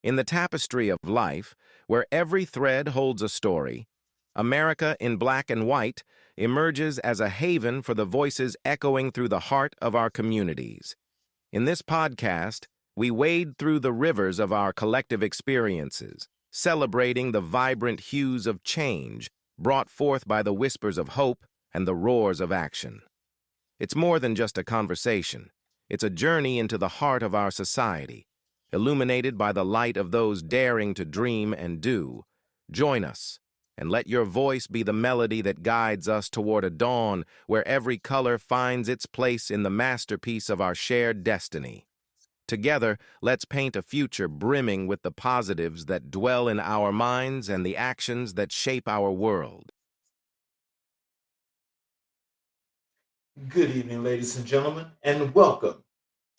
In the tapestry of life, where every thread holds a story, America in Black and White emerges as a haven for the voices echoing through the heart of our communities. In this podcast, we wade through the rivers of our collective experiences, celebrating the vibrant hues of change brought forth by the whispers of hope and the roars of action. It's more than just a conversation. It's a journey into the heart of our society, illuminated by the light of those daring to dream and do. Join us, and let your voice be the melody that guides us toward a dawn where every color finds its place in the masterpiece of our shared destiny. Together, let's paint a future brimming with the positives that dwell in our minds and the actions that shape our world. Good evening, ladies and gentlemen, and welcome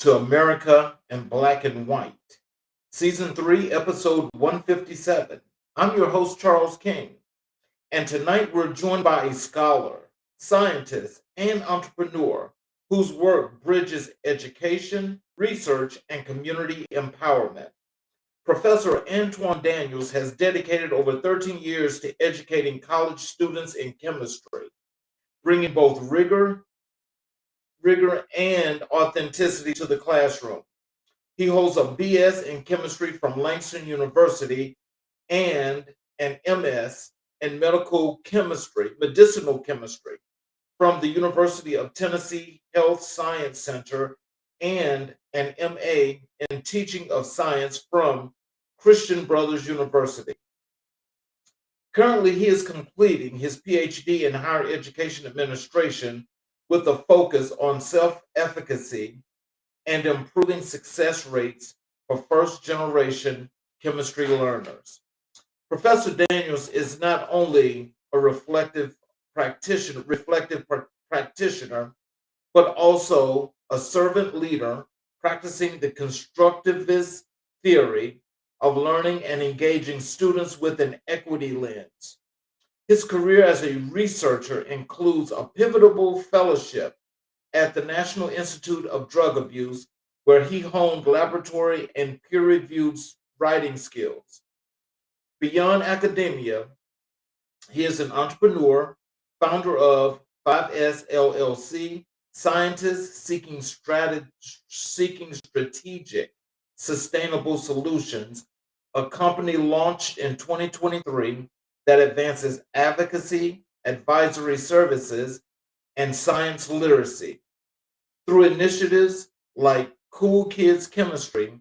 to America in Black and White, Season 3, Episode 157. I'm your host, Charles King, and tonight we're joined by a scholar, scientist, and entrepreneur whose work bridges education, research, and community empowerment. Professor Antwan Daniels has dedicated over 13 years to educating college students in chemistry, bringing both rigor and authenticity to the classroom. He holds a BS in chemistry from Langston University and an MS in medicinal chemistry from the University of Tennessee Health Science Center and an MA in teaching of science from Christian Brothers University. Currently, he is completing his PhD in higher education administration with a focus on self-efficacy and improving success rates for first-generation chemistry learners. Professor Daniels is not only a reflective practitioner, but also a servant leader practicing the constructivist theory of learning and engaging students with an equity lens. His career as a researcher includes a pivotal fellowship at the National Institute of Drug Abuse, where he honed laboratory and peer-reviewed writing skills. Beyond academia, he is an entrepreneur, founder of 5S LLC, scientist seeking strategic, sustainable solutions, a company launched in 2023 that advances advocacy, advisory services, and science literacy. Through initiatives like Cool Kids Chemistry,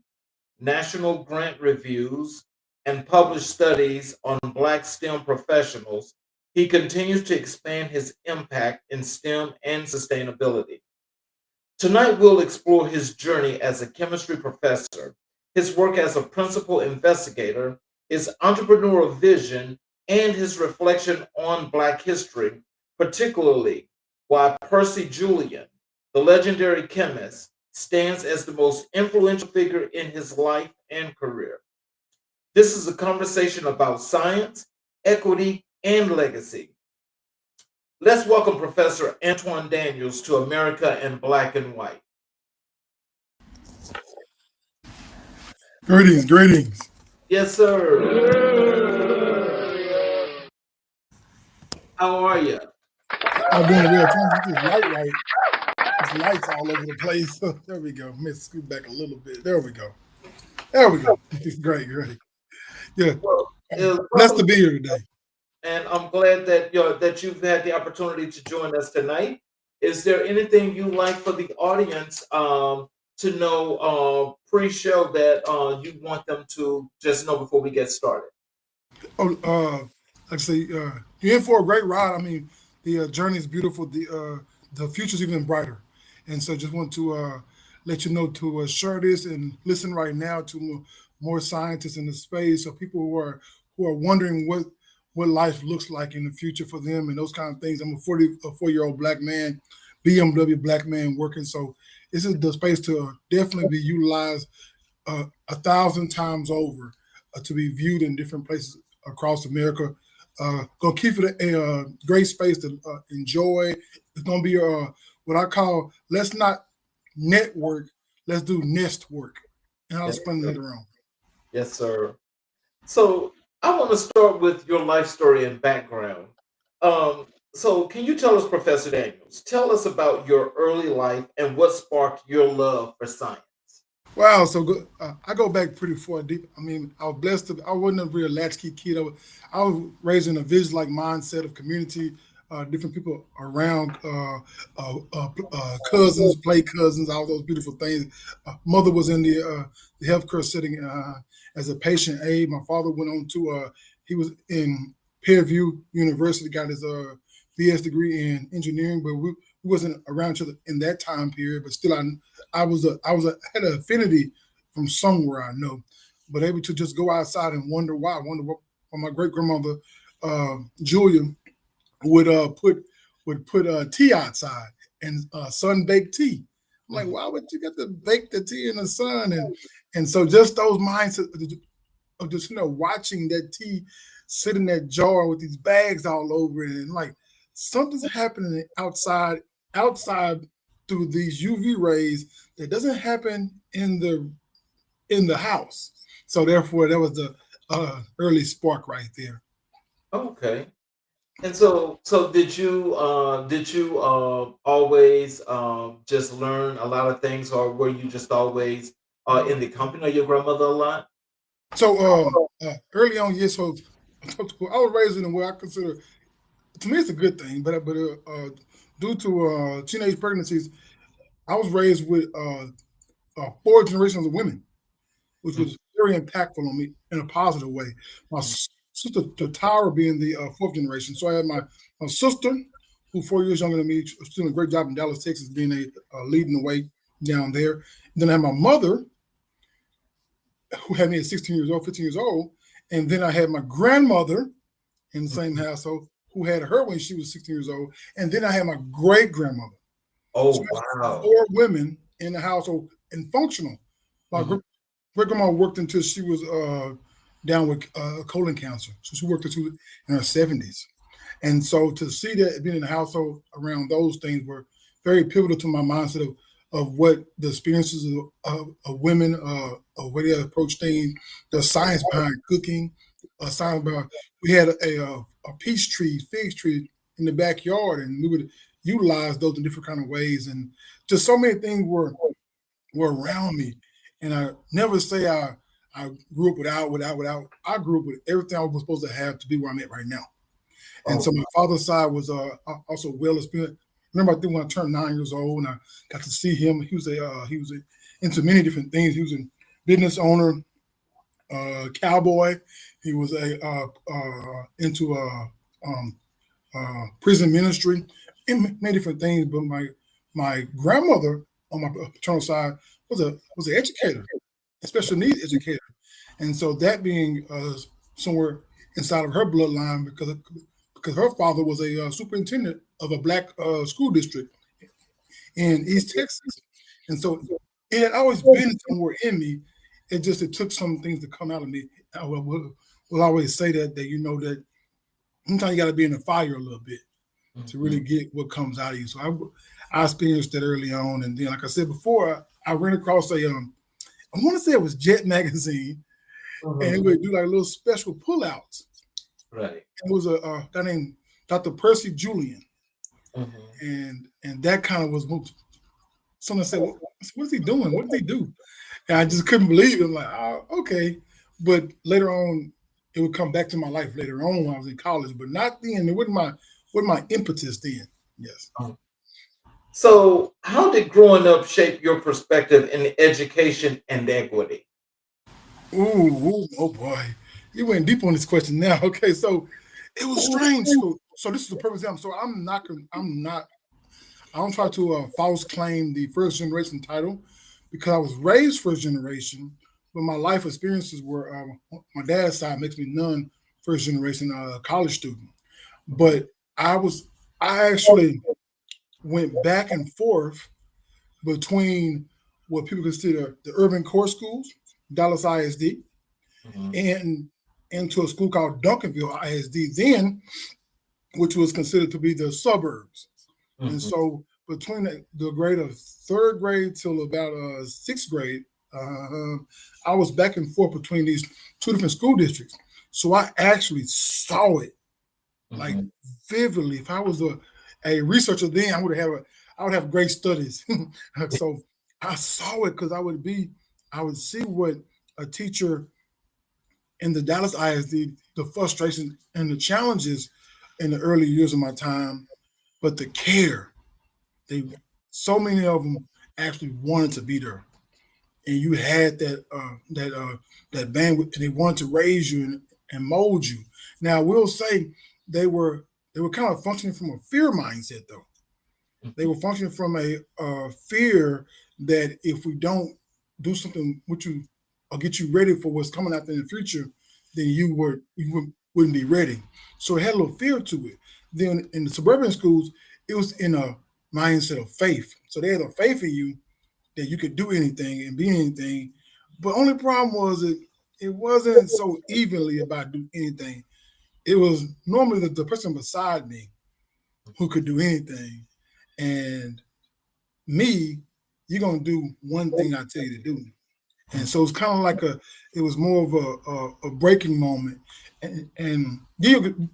national grant reviews, and published studies on Black STEM professionals, he continues to expand his impact in STEM and sustainability. Tonight, we'll explore his journey as a chemistry professor, his work as a principal investigator, his entrepreneurial vision, and his reflection on Black history, particularly why Percy Julian, the legendary chemist, stands as the most influential figure in his life and career. This is a conversation about science, equity, and legacy. Let's welcome Professor Antwan Daniels to America in Black and White. Greetings, greetings. Yes, sir. How are you? I'm doing well. Trying to get this light right. There's lights all over the place. There we go. Let me scoot back a little bit. There we go. There we go. Great, great. Yeah. Well, Blessed to be here today. and I'm glad that that you've had the opportunity to join us tonight. Is there anything you like for the audience to know pre-show that you want them to just know before we get started? Oh, like I say, you're in for a great ride. I mean, the journey is beautiful. The future's even brighter. And so just want to let you know to share this and listen right now to more scientists in the space, so people who are wondering what life looks like in the future for them and those kind of things. I'm a 44-year-old Black man, BMW Black man working. So this is the space to definitely be utilized 1,000 times over to be viewed in different places across America. Gonna keep it a great space to enjoy. It's gonna be what I call, let's not network, let's do nest work. And I'll Yes, explain sir. later on. Yes, sir. So I want to start with your life story and background. So can you tell us, Professor Daniels, tell us about your early life and what sparked your love for science? Wow, so good. I go back pretty far deep. I mean, I was blessed to. I wasn't a real latchkey kid. I was raised in a village-like mindset of community, different people around, cousins, play cousins, all those beautiful things. Mother was in the healthcare setting as a patient aide. My father went on to. He was in Fairview University, got his BS degree in engineering, but we wasn't around each other in that time period. But still, I had an affinity from somewhere I know, but able to just go outside and wonder why. I wonder what my great grandmother Julia would put tea outside and sun baked tea. I'm like, Mhm. why would you get to bake the tea in the sun? And so just those mindsets of just watching that tea sit in that jar with these bags all over it, and like something's happening outside through these UV rays that doesn't happen in the house. So therefore, that was the early spark right there. Okay. And so did you always just learn a lot of things, or were you just always in the company of your grandmother a lot? So early on, yes. So I was raised in a way I consider, to me, it's a good thing, but due to teenage pregnancies, I was raised with four generations of women, which Mm, was very impactful on me in a positive way. My sister Tatara being the fourth generation. So I had my sister, who 4 years younger than me, was doing a great job in Dallas, Texas, being a leading the way down there. And then I had my mother, who had me at 16 years old, 15 years old. And then I had my grandmother in the same mhm. household, who had her when she was 16 years old. And then I had my great grandmother. So Oh, I had wow. four women in the household and functional. My Mhm. great grandma worked until she was down with colon cancer. So she worked until in her 70s. And so to see that being in the household around those things were very pivotal to my mindset of what the experiences of women, of where they approach things, the science behind cooking, science behind, we had a peach tree, fig tree in the backyard, and we would utilize those in different kind of ways. And just so many things were around me. And I never say I grew up without. I grew up with everything I was supposed to have to be where I'm at right now. And so Oh, my father's side was also well experienced. Remember, I think when I turned 9 years old, and I got to see him. Into many different things. He was a business owner, cowboy. He was a into prison ministry, and many different things. But my grandmother on my paternal side was an educator, a special needs educator, and so that being somewhere inside of her bloodline because her father was a superintendent of a black school district in East Texas, and so it had always been somewhere in me. It took some things to come out of me. I will always say that that sometimes you got to be in the fire a little bit to really mhm. get what comes out of you. So I experienced that early on, and then like I said before, I ran across I want to say it was Jet magazine, and it Mhm. would do like little special pullouts. Right. It was a guy named Dr. Percy Julian, Mhm. and that kind of was what someone said, what is he doing? What did he do? And I just couldn't believe it. I'm like, oh, okay. But later on, it would come back to my life later on when I was in college, but not then. It wasn't my impetus then. Yes. Oh. So, how did growing up shape your perspective in education and equity? Oh boy. You went deep on this question now. Okay, so it was strange. So this is the purpose. So I'm not. I don't try to false claim the first generation title because I was raised first generation, but my life experiences were my dad's side makes me none first generation college student. Mhm. But I was I actually went back and forth between what people consider the urban core schools, Dallas ISD, Mhm. and into a school called Duncanville ISD then, which was considered to be the suburbs. And Mhm. so between the grade of third grade till about sixth grade, I was back and forth between these two different school districts, so I actually saw it like Mhm. vividly. If I was a researcher then, I would have great studies. So I saw it because I would see what a teacher in the Dallas ISD, the frustrations and the challenges in the early years of my time, but the care. They so many of them actually wanted to be there, and you had that bandwidth, and they wanted to raise you and mold you. Now, I will say they were they were kind of functioning from a fear mindset, though. They were functioning from a fear that if we don't do something with you or get you ready for what's coming out in the future, then wouldn't be ready. So it had a little fear to it. Then in the suburban schools, it was in a mindset of faith. So they had a faith in you that you could do anything and be anything. But only problem was it wasn't so evenly about do anything. It was normally the person beside me who could do anything. And me, you're gonna do one thing I tell you to do. And so it's kind of like it was more of a breaking moment. And give you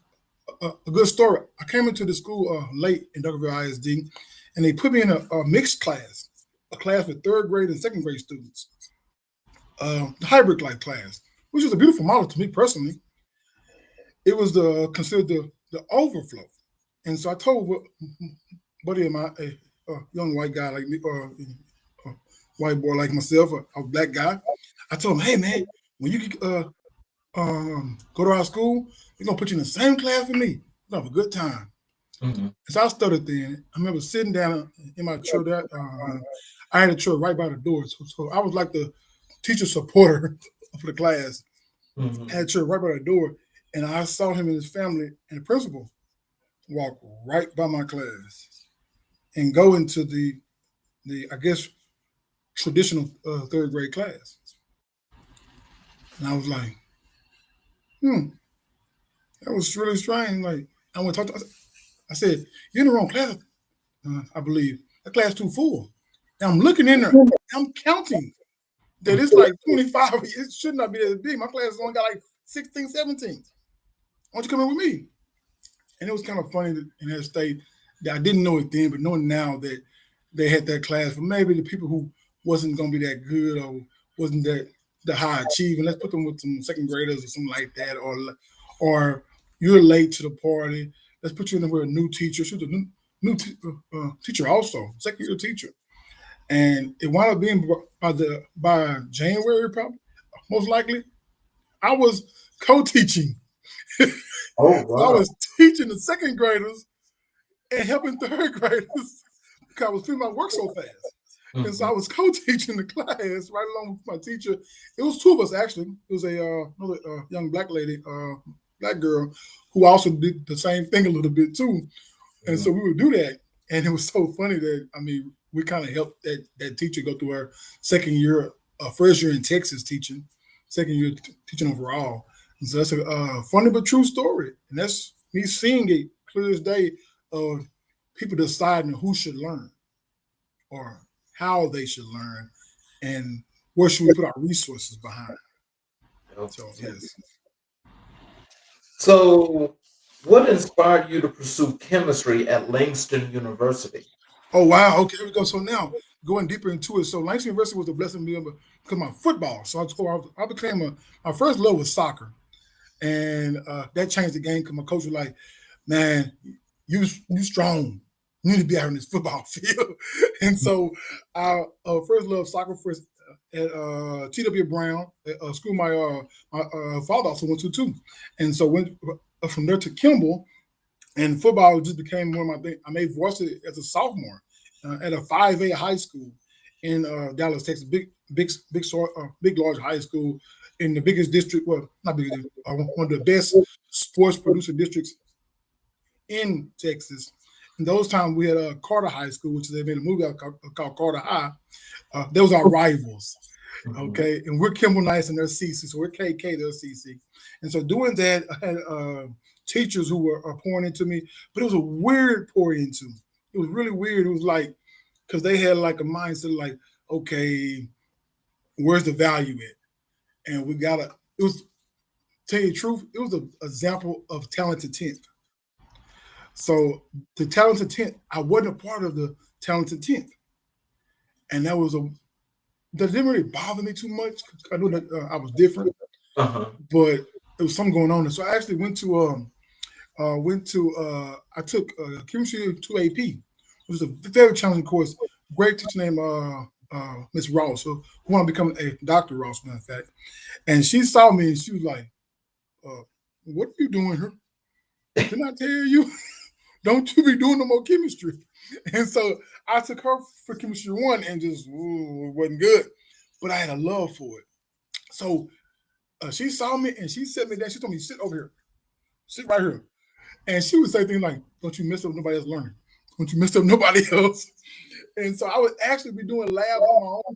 a good story. I came into the school late in Duncanville ISD, and they put me in a mixed class, a class with third grade and second grade students, the hybrid like class, which was a beautiful model to me personally. It was considered the overflow. And so I told buddy of mine, a young white guy like me, a white boy like myself, a black guy. I told him, hey man, when you go to our school, we're gonna put you in the same class with me. We're gonna have a good time. Mhm. So I started then. I remember sitting down in my chair. I had a chair right by the door, so I was like the teacher supporter for the class. I Mhm. had a chair right by the door, and I saw him and his family and the principal walk right by my class and go into the I guess traditional third grade class. And I was like, hmm, that was really strange. Like I went to talk to. I said, "You're in the wrong class, I believe. That class too full." And I'm looking in there. I'm counting that it's like 25. It should not be that big. My class has only got like 16, 17. Why don't you come in with me? And it was kind of funny that in that state that I didn't know it then, but knowing now that they had that class for maybe the people who wasn't going to be that good or wasn't that the high achieving. Let's put them with some second graders or something like that, or you're late to the party. Let's put you in with a new teacher. She was a new teacher also, second year teacher, and it wound up being by January probably most likely. I was co-teaching, so Oh I wow. was teaching the second graders and helping third graders because I was doing my work so fast. And so I Mhm. was co-teaching the class right along with my teacher. It was two of us actually. It was another young black lady, black girl, who also did the same thing a little bit too. And Mhm. so we would do that. And it was so funny that I mean we kind of helped that teacher go through her second year, first year in Texas teaching, second year teaching overall. And so that's a funny but true story. And that's me seeing it clear as day of people deciding who should learn or how they should learn and where should we put our resources behind. So Okay. yes. So, what inspired you to pursue chemistry at Langston University? Oh wow. Okay, here we go. So now going deeper into it. So Langston University was a blessing to me because my football. So I became my first love was soccer, and that changed the game because my coach was like, "Man, you strong. You need to be out on this football field." And so I first loved soccer first at T.W. Brown, a school my father also went to too, and so went from there to Kimball, and football just became one of my things. I made varsity as a sophomore at a 5A high school in Dallas, Texas, big large high school in the biggest district. Well, not biggest, one of the best sports producer districts in Texas. In those times, we had Carter High School, which they made a movie called Carter High. Those are rivals. Mhm. Okay, and we're Kimball Knights and they're CC, so we're KK, they're CC. And so doing that, I had teachers who were pouring into me, but it was a weird pouring into. It was really weird. It was like because they had like a mindset like, okay, where's the value at? And we gotta. It was tell you the truth. It was an example of talented tenth. So the talented tenth, I wasn't a part of the talented tenth, and that didn't really bother me too much. I knew that I was different, Uh-huh. but there was something going on. And so I actually I took chemistry 2 AP, which was a very challenging course. Great teacher named Miss Ross, who wanted to become a Dr. Ross, matter of fact. And she saw me and she was like, what are you doing here? Didn't I tell you? Don't you be doing no more chemistry? And so I took her for chemistry 1 and just, it wasn't good. But I had a love for it. So she saw me and she set me down. She told me, sit over here. Sit right here. And she would say things like, don't you mess up nobody else learning. Don't you mess up nobody else. And so I would actually be doing labs on my own,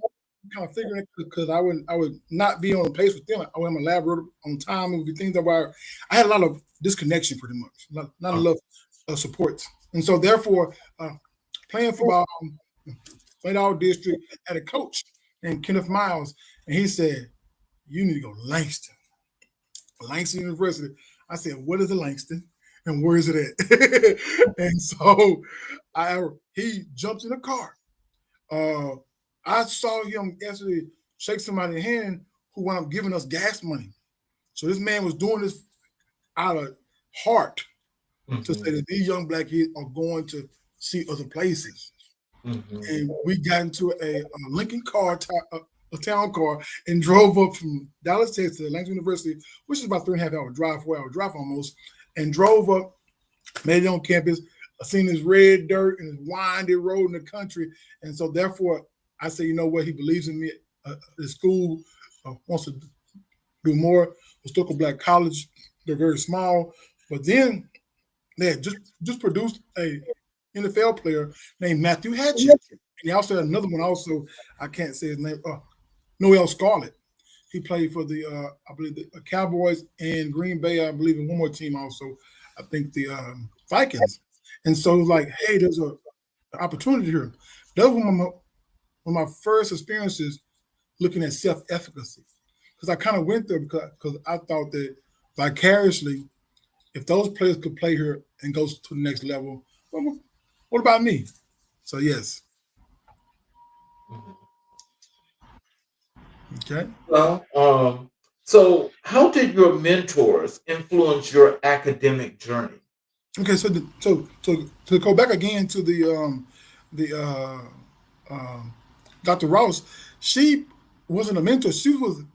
kind of figuring it because I would not be on the pace with them. I would have my lab on time. It would be things that I had a lot of disconnection pretty much, not a lot of support. And so therefore, playing football, played all district, had a coach named Kenneth Miles, and he said, you need to go to Langston University. I said, what is a Langston? And where is it at? And so he jumped in the car. I saw him actually shake somebody's hand who wound up giving us gas money. So this man was doing this out of heart to say that these young black kids are going to see other places. And we got into a Lincoln car, a town car, and drove up from Dallas, Texas to Langston University, which is about 3.5 hour drive, 4 hour drive almost, and drove up, made it on campus. I seen this red dirt and this windy road in the country. And so therefore, I say, you know what? He believes in me. The school wants to do more. Historical Black College, they're very small. But then they had just produced a NFL player named Matthew Hatchett. And he also had another one also, I can't say his name, Noel Scarlett. He played for the, I believe, the Cowboys and Green Bay, I believe, in one more team also. I think the Vikings. And so like, hey, there's an opportunity here. That was one of my first experiences looking at self-efficacy. Because I kind of went there because I thought that vicariously, if those players could play here and go to the next level, well, what about me? So yes. Okay. Well, so how did your mentors influence your academic journey? Okay, so to go back again to the Dr. Ross, she wasn't a mentor. She was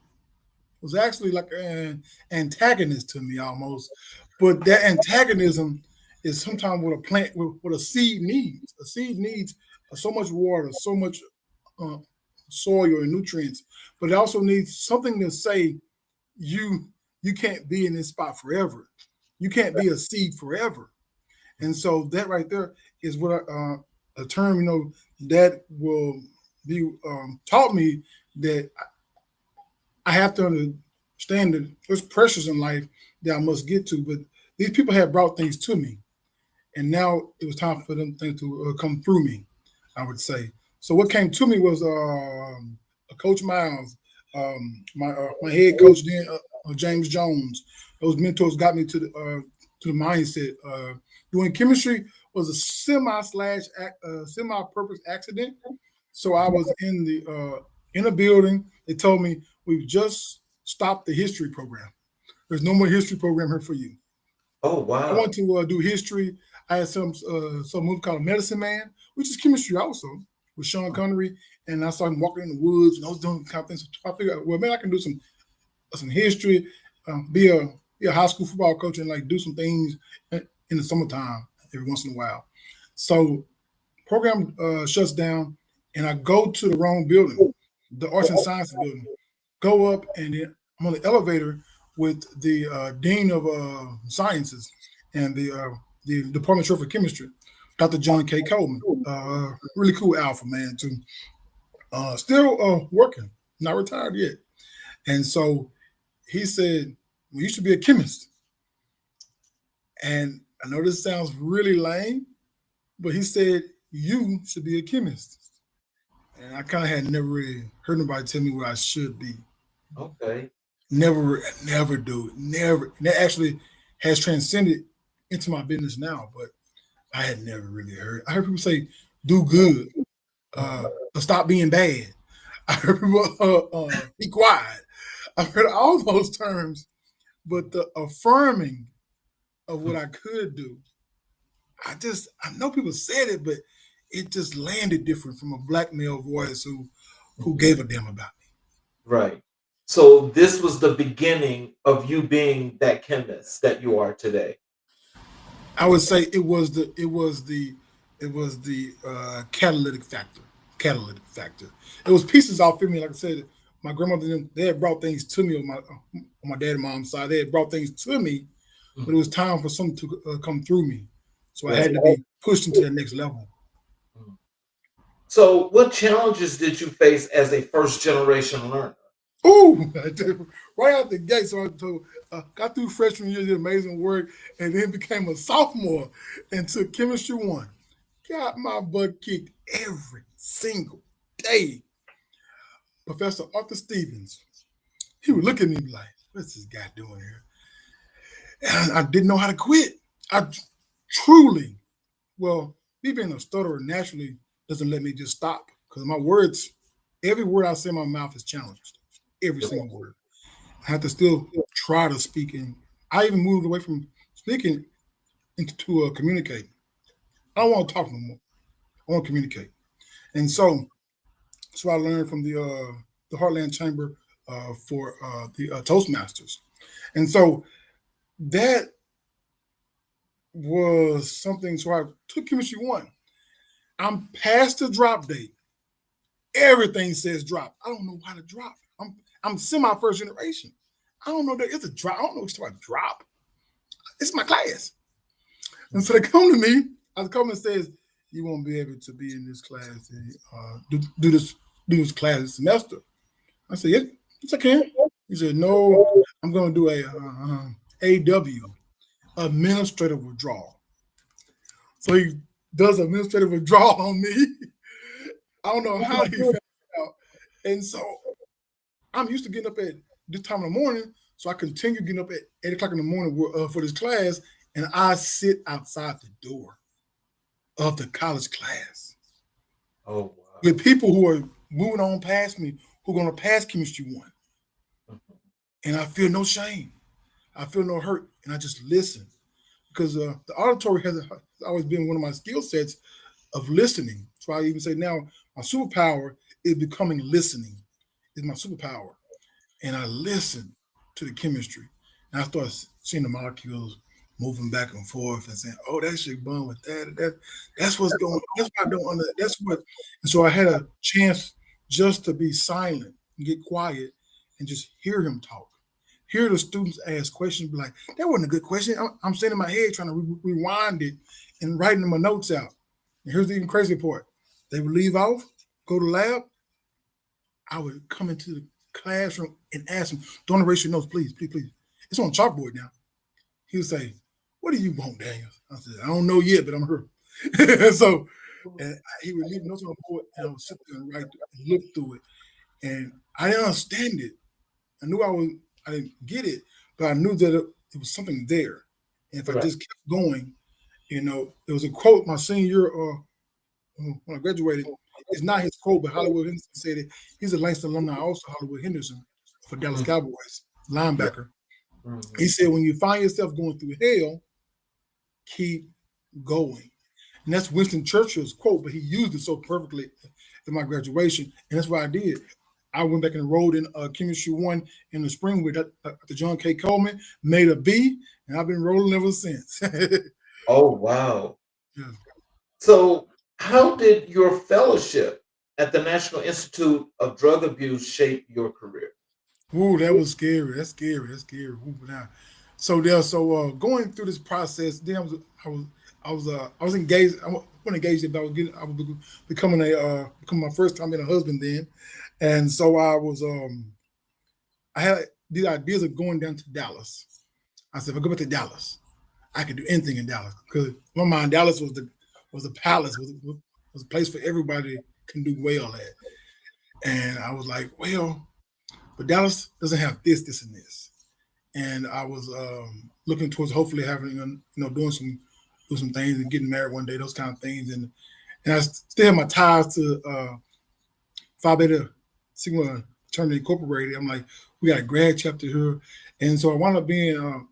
actually like an antagonist to me almost. But that antagonism is sometimes what a plant, what a seed needs. A seed needs so much water, so much soil and nutrients, but it also needs something to say you can't be in this spot forever. You can't be a seed forever. And so that right there is what a term, that will be taught me that I have to understand that there's pressures in life that I must get to. But these people have brought things to me, and now it was time for them things to come through me, I would say. So what came to me was Coach Miles, my head coach then, James Jones. Those mentors got me to the mindset. Doing chemistry was a semi-purpose accident. So I was in a building. They told me we've just stopped the history program. There's no more history program here for you. Oh, wow. I want to do history. I had some movie called Medicine Man, which is chemistry also, with Sean Connery. And I saw him walking in the woods, and I was doing kind of things. So I figured, well, man, I can do some history, be a high school football coach, and like do some things in the summertime every once in a while. So program shuts down, and I go to the wrong building, the Arts and Science building. Go up, and then I'm on the elevator with the Dean of Sciences and the Department Chair for Chemistry, Dr. John K. Coleman. Really cool alpha man too. Still working, not retired yet. And so he said, well, you should be a chemist. And I know this sounds really lame, but he said, you should be a chemist. and I kind of had never really heard nobody tell me where I should be. Okay. Never do it. Never. And that actually has transcended into my business now, but I had never really heard. I heard people say, do good, Mhm. but stop being bad. I heard people be quiet. I've heard all those terms, but the affirming of what I could do, I know people said it, but it just landed different from a black male voice who Mhm. gave a damn about me. Right. So this was the beginning of you being that chemist that you are today. I would say it was the catalytic factor. Catalytic factor. It was pieces off of me. Like I said, my grandmother they had brought things to me on my dad and mom's side. They had brought things to me, but it Mhm. was time for something to come through me. So I had Right. to be pushed into the next level. Mhm. So what challenges did you face as a first generation learner? Ooh, right out the gate. So I got through freshman year, did amazing work, and then became a sophomore and took chemistry one. Got my butt kicked every single day. Professor Arthur Stevens, he would look at me and be like, what's this guy doing here? And I didn't know how to quit. I truly, well, me being a stutterer naturally doesn't let me just stop because my words, every word I say in my mouth is challenged. Every single word. I have to still try to speak. And I even moved away from speaking into communicating. I don't want to talk no more. I want to communicate. And so I learned from the Heartland Chamber for the Toastmasters, and so that was something. So I took chemistry one. I'm past the drop date. Everything says drop. I don't know why to drop. I'm semi first generation. I don't know that it's a drop. I don't know what's about drop. It's my class. And so they come to me. I come and says, "You won't be able to be in this class and do this class this semester." I said, yes, I can. He said, no, I'm going to do a AW, administrative withdrawal. So he does administrative withdrawal on me. I don't know how he found out. And so I'm used to getting up at this time in the morning. So I continue getting up at 8 o'clock in the morning for this class. And I sit outside the door of the college class Oh with wow. people who are moving on past me, who are going to pass chemistry one. Mhm. And I feel no shame. I feel no hurt. And I just listen because the auditory has always been one of my skill sets of listening. So I even say now my superpower is becoming listening is my superpower, and I listen to the chemistry, and I start seeing the molecules moving back and forth and saying, "Oh, that shit bond with that. That's what's going. That's what I don't under. That's what." And so I had a chance just to be silent and get quiet and just hear him talk. Hear the students ask questions, be like, "That wasn't a good question." I'm sitting in my head trying to rewind it and writing my notes out. And here's the even crazy part: they would leave off, go to lab. I would come into the classroom and ask them, "Don't erase your notes, please, please, please. It's on chalkboard now." He would say, "What do you want, Daniel?" I said, "I don't know yet, but I'm here." So and he would leave notes on the board, and I would sit there and write and look through it. And I didn't understand it. I knew I didn't get it, but I knew that it was something there. And if I Right. just kept going, there was a quote my senior year when I graduated. It's not his quote, but Hollywood Henderson said it. He's a Langston alumni, also Hollywood Henderson for Dallas Mhm. Cowboys, Yeah. linebacker. He Mhm. said, when you find yourself going through hell, keep going. And that's Winston Churchill's quote, but he used it so perfectly at my graduation. And that's what I did. I went back and enrolled in chemistry one in the spring with Dr. John K. Coleman, made a B, and I've been rolling ever since. Oh wow. Yeah. So how did your fellowship at the National Institute of Drug Abuse shape your career? Ooh, that was scary. That's scary. That's scary. Ooh, now, so going through this process, then I was engaged. I wasn't engaged, but I was becoming my first time being a husband then, and so I had these ideas of going down to Dallas. I said, if I go back to Dallas, I could do anything in Dallas because in my mind Dallas was the palace, was a place for everybody can do well at. And I was like, well, but Dallas doesn't have this, this, and this. And I was looking towards hopefully having, doing some things and getting married one day, those kind of things. And I still have my ties to Phi Beta Sigma Fraternity Incorporated. I'm like, we got a grad chapter here. And so I wound up being,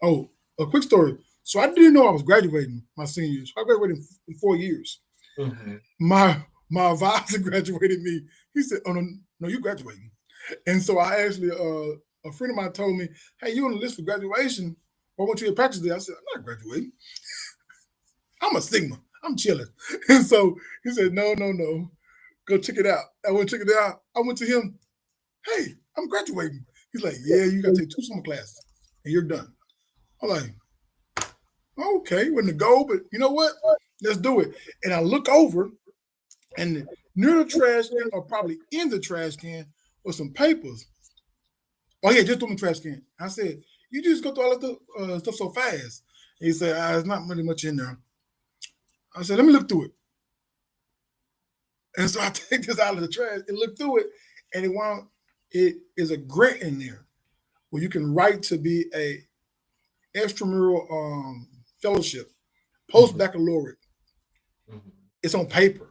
a quick story. So I didn't know I was graduating my senior year. So I graduated in 4 years. Mm-hmm. My advisor graduated me. He said, oh, no, you graduating. And so I actually, a friend of mine told me, hey, you on the list for graduation. Why won't you at practice day? I said, I'm not graduating. I'm a Sigma. I'm chilling. And so he said, no. Go check it out. I went to check it out. I went to him. Hey, I'm graduating. He's like, yeah, you got to take 2 summer classes and you're done. I'm like, okay, wasn't the goal, but you know what? Let's do it. And I look over, and near the trash can, or probably in the trash can, was some papers. Oh, yeah, just throw in the trash can. I said, you just go through all the stuff so fast. And he said, there's not really much in there. I said, let me look through it. And so I take this out of the trash and look through it, and it is a grant in there where you can write to be a extramural fellowship, post-baccalaureate. Mm-hmm. It's on paper.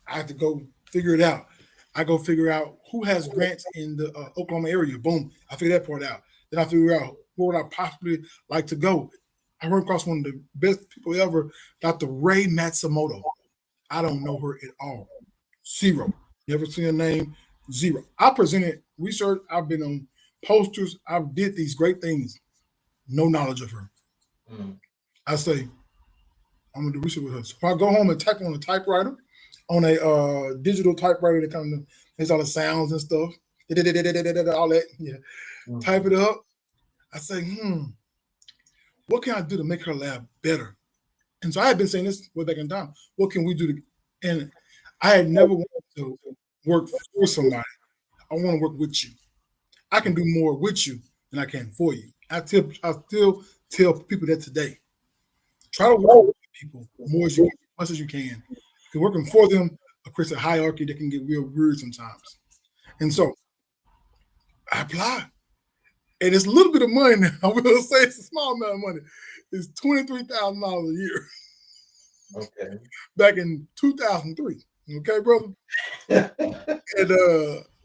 I have to go figure it out. I go figure out who has grants in the Oklahoma area. Boom. I figure that part out. Then I figure out where would I possibly like to go. I run across one of the best people ever, Dr. Ray Matsumoto. I don't know her at all. Zero. Never seen her name. Zero. I presented research. I've been on posters. I've did these great things. No knowledge of her. Mm-hmm. I say, I'm gonna do research with her. So I go home and type on a typewriter, on a digital typewriter that kind of makes all the sounds and stuff, all that. Yeah. Mm-hmm. Type it up. I say, what can I do to make her lab better? And so I had been saying this way back in time. What can we do to? And I had never wanted to work for somebody. I want to work with you. I can do more with you than I can for you. I still tell people that today. Try to work with people as much as you can. Because working for them creates a hierarchy that can get real weird sometimes. And so I apply. And it's a little bit of money now. I will say it's a small amount of money. It's $23,000 a year. Okay. Back in 2003. Okay, brother? And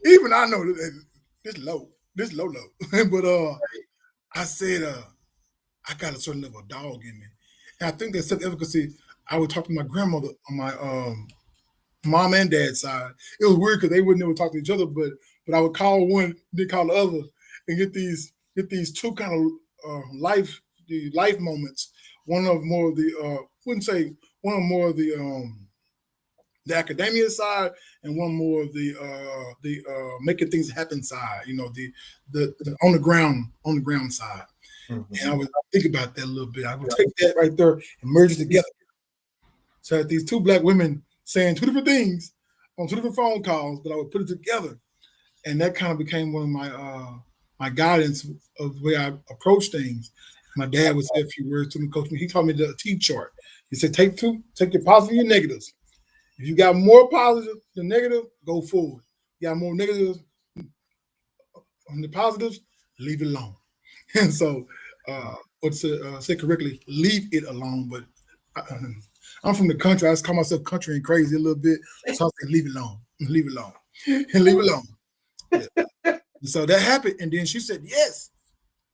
even I know that this low. But I said, I got a certain level of dog in me. And I think that self-efficacy, I would talk to my grandmother on my mom and dad's side. It was weird because they wouldn't ever talk to each other, but I would call one, then call the other, and get these two kind of life moments. One of more of the the academia side, and one more of the making things happen side. The on the ground side. Mm-hmm. And I would think about that a little bit. I would take that right there and merge it together. So that these two Black women saying 2 different things on 2 different phone calls, but I would put it together, and that kind of became one of my guidance of the way I approach things. My dad would say a few words to me, coach me. He taught me the T chart. He said, take your positives and your negatives. If you got more positive than negative, go forward. You got more negatives on the positives, leave it alone. And so, say correctly, leave it alone. But I'm from the country. I just call myself country and crazy a little bit. So I say, leave it alone, and leave it alone. Yeah. So that happened. And then she said, yes,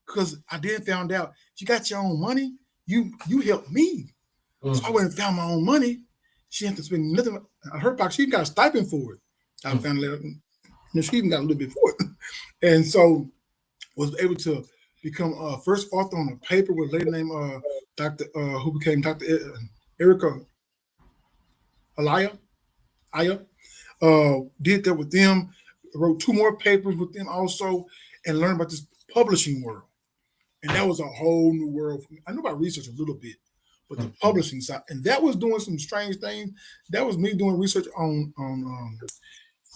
because I then found out you got your own money. You helped me. Mm-hmm. So I went and found my own money. She had to spend nothing out of her pocket. She even got a stipend for it. I found out she even got a little bit for it. And so was able to become first author on a paper with a lady named Dr. Who became Dr. Erica Aya. Did that with them, wrote 2 more papers with them also, and learned about this publishing world. And that was a whole new world for me. I knew about research a little bit, but the publishing side, and that was doing some strange things. That was me doing research on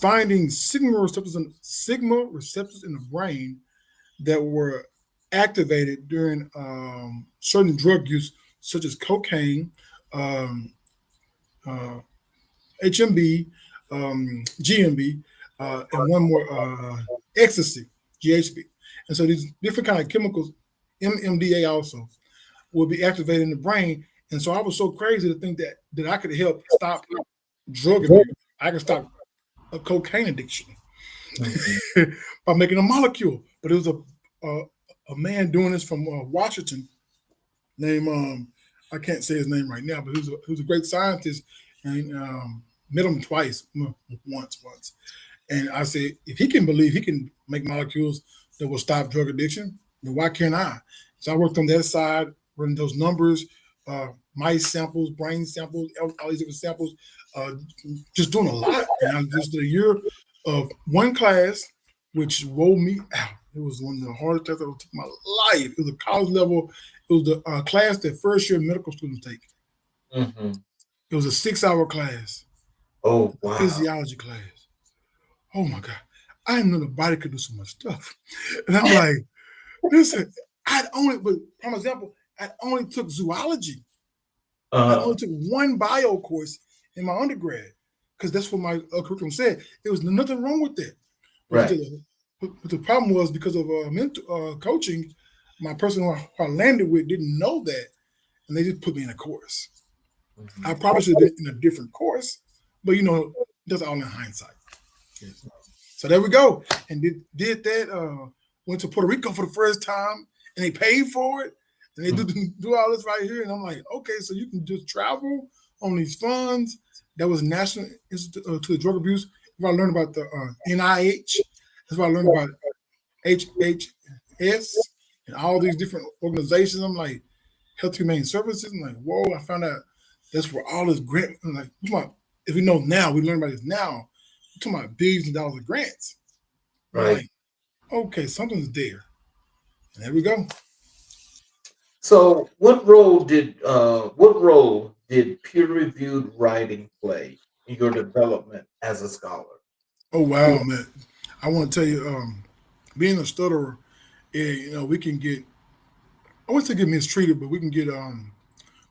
finding sigma receptors in the brain that were activated during certain drug use, such as cocaine, HMB, GMB, and one more ecstasy, GHB. And so these different kind of chemicals, MMDA also, will be activated in the brain. And so I was so crazy to think that I could help stop drug abuse. I could stop a cocaine addiction by making a molecule. But it was a man doing this from Washington named I can't say his name right now, but he was a great scientist, and met him twice, once. And I said, if he can believe he can make molecules that will stop drug addiction, then why can't I? So I worked on that side, running those numbers, mice samples, brain samples, all these different samples, just doing a lot. And I just did a year of one class, which rolled me out. It was one of the hardest classes I ever took in my life. It was a college level. It was the class that first year medical students take. It was a 6-hour class. Oh, wow. Physiology class. Oh my God. I didn't know the body could do so much stuff. And I'm like, listen, but for example, I only took zoology. I only took one bio course in my undergrad because that's what my curriculum said. There was nothing wrong with that. Right. But the problem was because of coaching, my person who I landed with didn't know that, and they just put me in a course. I probably should have been in a different course, but that's all in hindsight. Yes. So there we go. And did that. Went to Puerto Rico for the first time, and they paid for it. And they do all this right here. And I'm like, okay, so you can just travel on these funds. That was National Institute to Drug Abuse. That's where I learned about the NIH. That's where I learned about HHS and all these different organizations. I'm like, Health Humane Services. I'm like, whoa, I found out that's where all this grant. I'm like, if we know now, we learn about this now. We're talking about billions of dollars of grants. Right. Like, okay, something's there. And there we go. So, what role did peer-reviewed writing play in your development as a scholar? Oh wow, man! I want to tell you, being a stutterer, we can get, I wouldn't say get mistreated, but we can get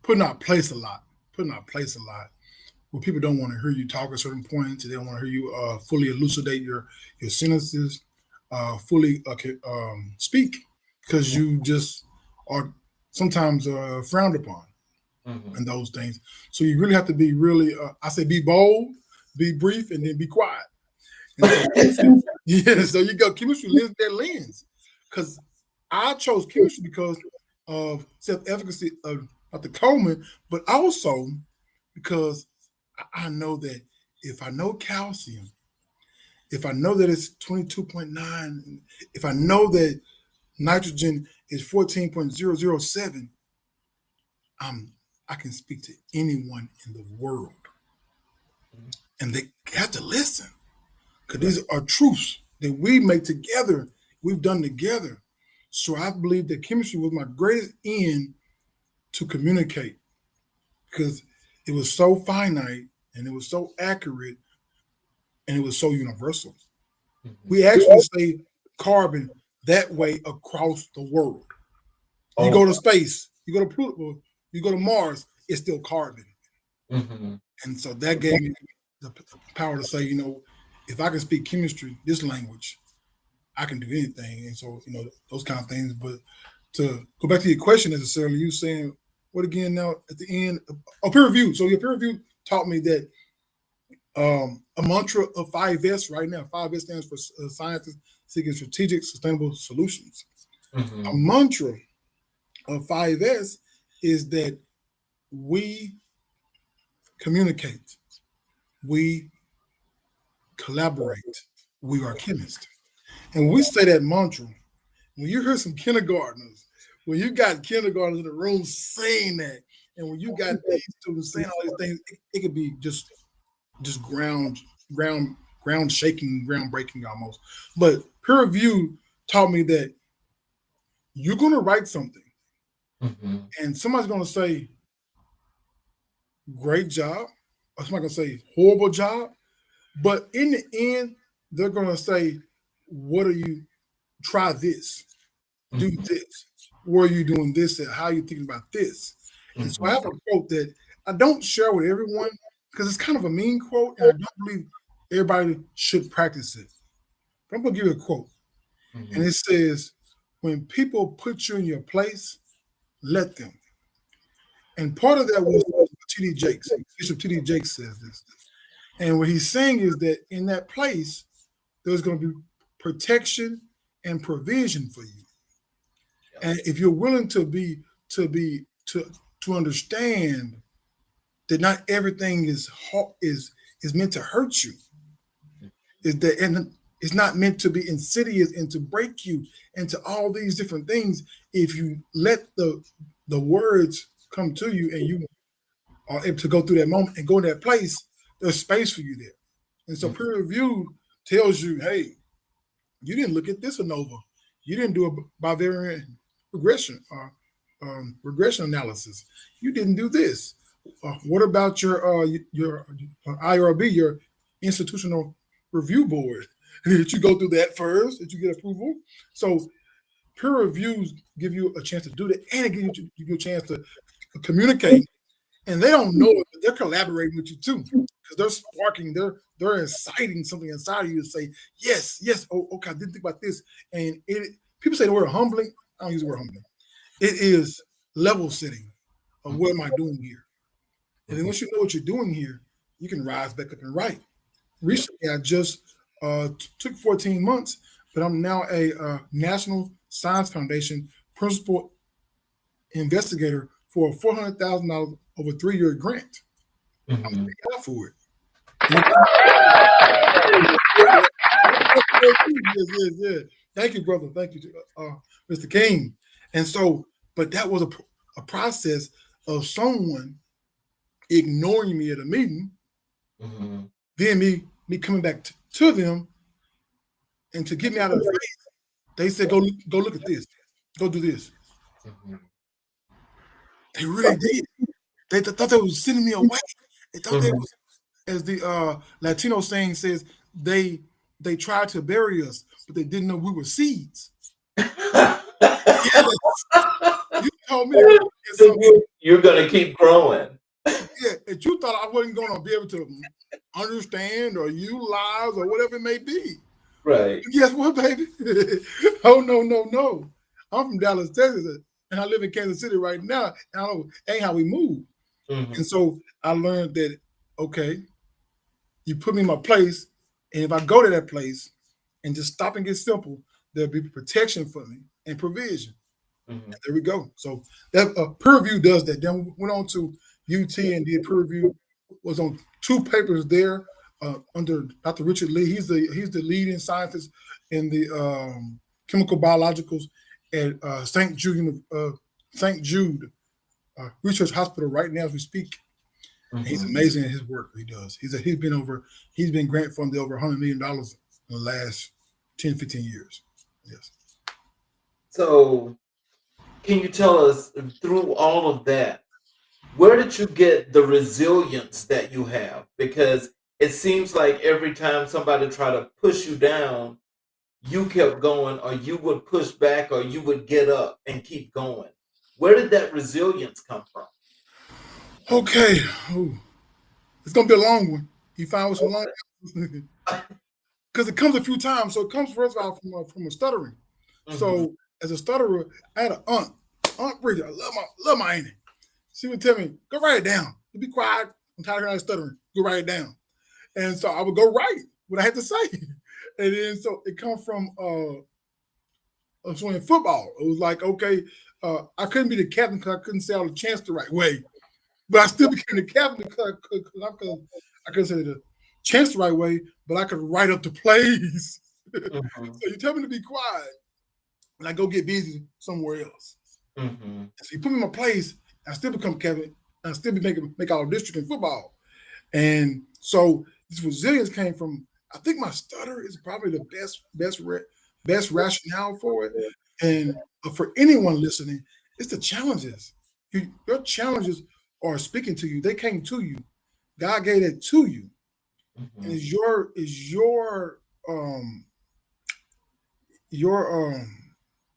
put in our place a lot. Where people don't want to hear you talk at certain points. They don't want to hear you fully elucidate your sentences, fully speak, because you just are sometimes frowned upon and those things. So you really have to be really, I say be bold, be brief, and then be quiet. And so you go, chemistry lives that lens. Because I chose chemistry because of self-efficacy of Dr. Coleman, but also because I know that if I know calcium, if I know that it's 22.9, if I know that nitrogen is 14.007, I can speak to anyone in the world. And they have to listen. Because these are truths that we make together, we've done together. So I believe that chemistry was my greatest end to communicate, because it was so finite and it was so accurate and it was so universal. We actually say carbon that way across the world. You go to space, you go to Pluto, you go to Mars, it's still carbon. And so that gave me the power to say, if I can speak chemistry, this language, I can do anything. And so, those kind of things. But to go back to your question necessarily, you saying, what again now at the end? Peer review. So your peer review taught me that a mantra of 5S right now. 5S stands for scientists seeking strategic, sustainable solutions. A mantra of 5S is that we communicate, we collaborate, we are chemists. And when we say that mantra, when you hear some kindergartners, when you got kindergartners in the room saying that, and when you got these students saying all these things, it could be just ground shaking, groundbreaking almost. But peer review taught me that you're going to write something, and somebody's going to say, great job, or somebody's going to say, horrible job. But in the end, they're going to say, what are you, try this, do this. Where are you doing this and how are you thinking about this? And so I have a quote that I don't share with everyone because it's kind of a mean quote, and I don't believe everybody should practice it. But I'm gonna give you a quote, and it says, "When people put you in your place, let them." And part of that was T.D. Jakes. Bishop T.D. Jakes says this, and what he's saying is that in that place, there's going to be protection and provision for you. And if you're willing to understand that not everything is meant to hurt you, is that and it's not meant to be insidious and to break you into all these different things. If you let the words come to you and you are able to go through that moment and go to that place, there's space for you there. And so peer review tells you, hey, you didn't look at this ANOVA. You didn't do a bivariate regression regression analysis. You didn't do this. What about your IRB, your institutional review board? Did you go through that first? Did you get approval? So peer reviews give you a chance to do that, and it gives you a chance to communicate. And they don't know it, but they're collaborating with you too, because they're sparking, they're inciting something inside of you to say, yes, oh, okay, I didn't think about this. And people say the word humbling. I don't use the word humbling. It is level setting of what am I doing here? And then once you know what you're doing here, you can rise back up and write. Recently, I just took 14 months, but I'm now a National Science Foundation principal investigator for a $400,000 over 3-year grant. I'm paying out for it. Yes. Thank you, brother. Thank you, Mr. King. And so, but that was a process of someone ignoring me at a meeting, then me coming back to them, and to get me out of the face, they said, go look at this, go do this. They really did. They thought they was sending me away. They thought they was, as the Latino saying says, they tried to bury us, but they didn't know we were seeds. Yes. You told me you're going to keep growing. Yeah, and you thought I wasn't going to be able to understand or utilize or whatever it may be. Right. Guess what, baby? Oh, no. I'm from Dallas, Texas, and I live in Kansas City right now, and I know ain't how we move. And so I learned that, okay, you put me in my place, and if I go to that place and just stop and get simple, there'll be protection for me and provision. And there we go. So that peer review does that. Then we went on to UT and did peer review. Was on 2 papers there under Dr. Richard Lee. He's the leading scientist in the chemical biologicals at St. Jude Research Hospital right now as we speak. He's amazing at his work he does. He's been grant funded over $100 million in the last 10, 15 years. Yes. So can you tell us, through all of that, where did you get the resilience that you have? Because it seems like every time somebody tried to push you down, you kept going, or you would push back, or you would get up and keep going. Where did that resilience come from? Okay. Ooh. It's going to be a long one. You find what's a long one? Because it comes a few times. So it comes first of all from a stuttering. So as a stutterer, I had an Aunt Bridget. I love my auntie. She would tell me, go write it down. You be quiet. I'm tired of hearing stuttering. Go write it down. And so I would go write what I had to say. And then so it comes from in football. It was like, okay, I couldn't be the captain because I couldn't say all the chants the right way. But I still became the captain because I couldn't say the chants the right way, but I could write up the plays. So you tell me to be quiet, and I go get busy somewhere else. So you put me in my place, I still become captain, and I still make all district in football. And so this resilience came from, I think my stutter is probably the best rationale for it. And for anyone listening, it's the challenges. Your challenges are speaking to you. They came to you. God gave it to you. And is your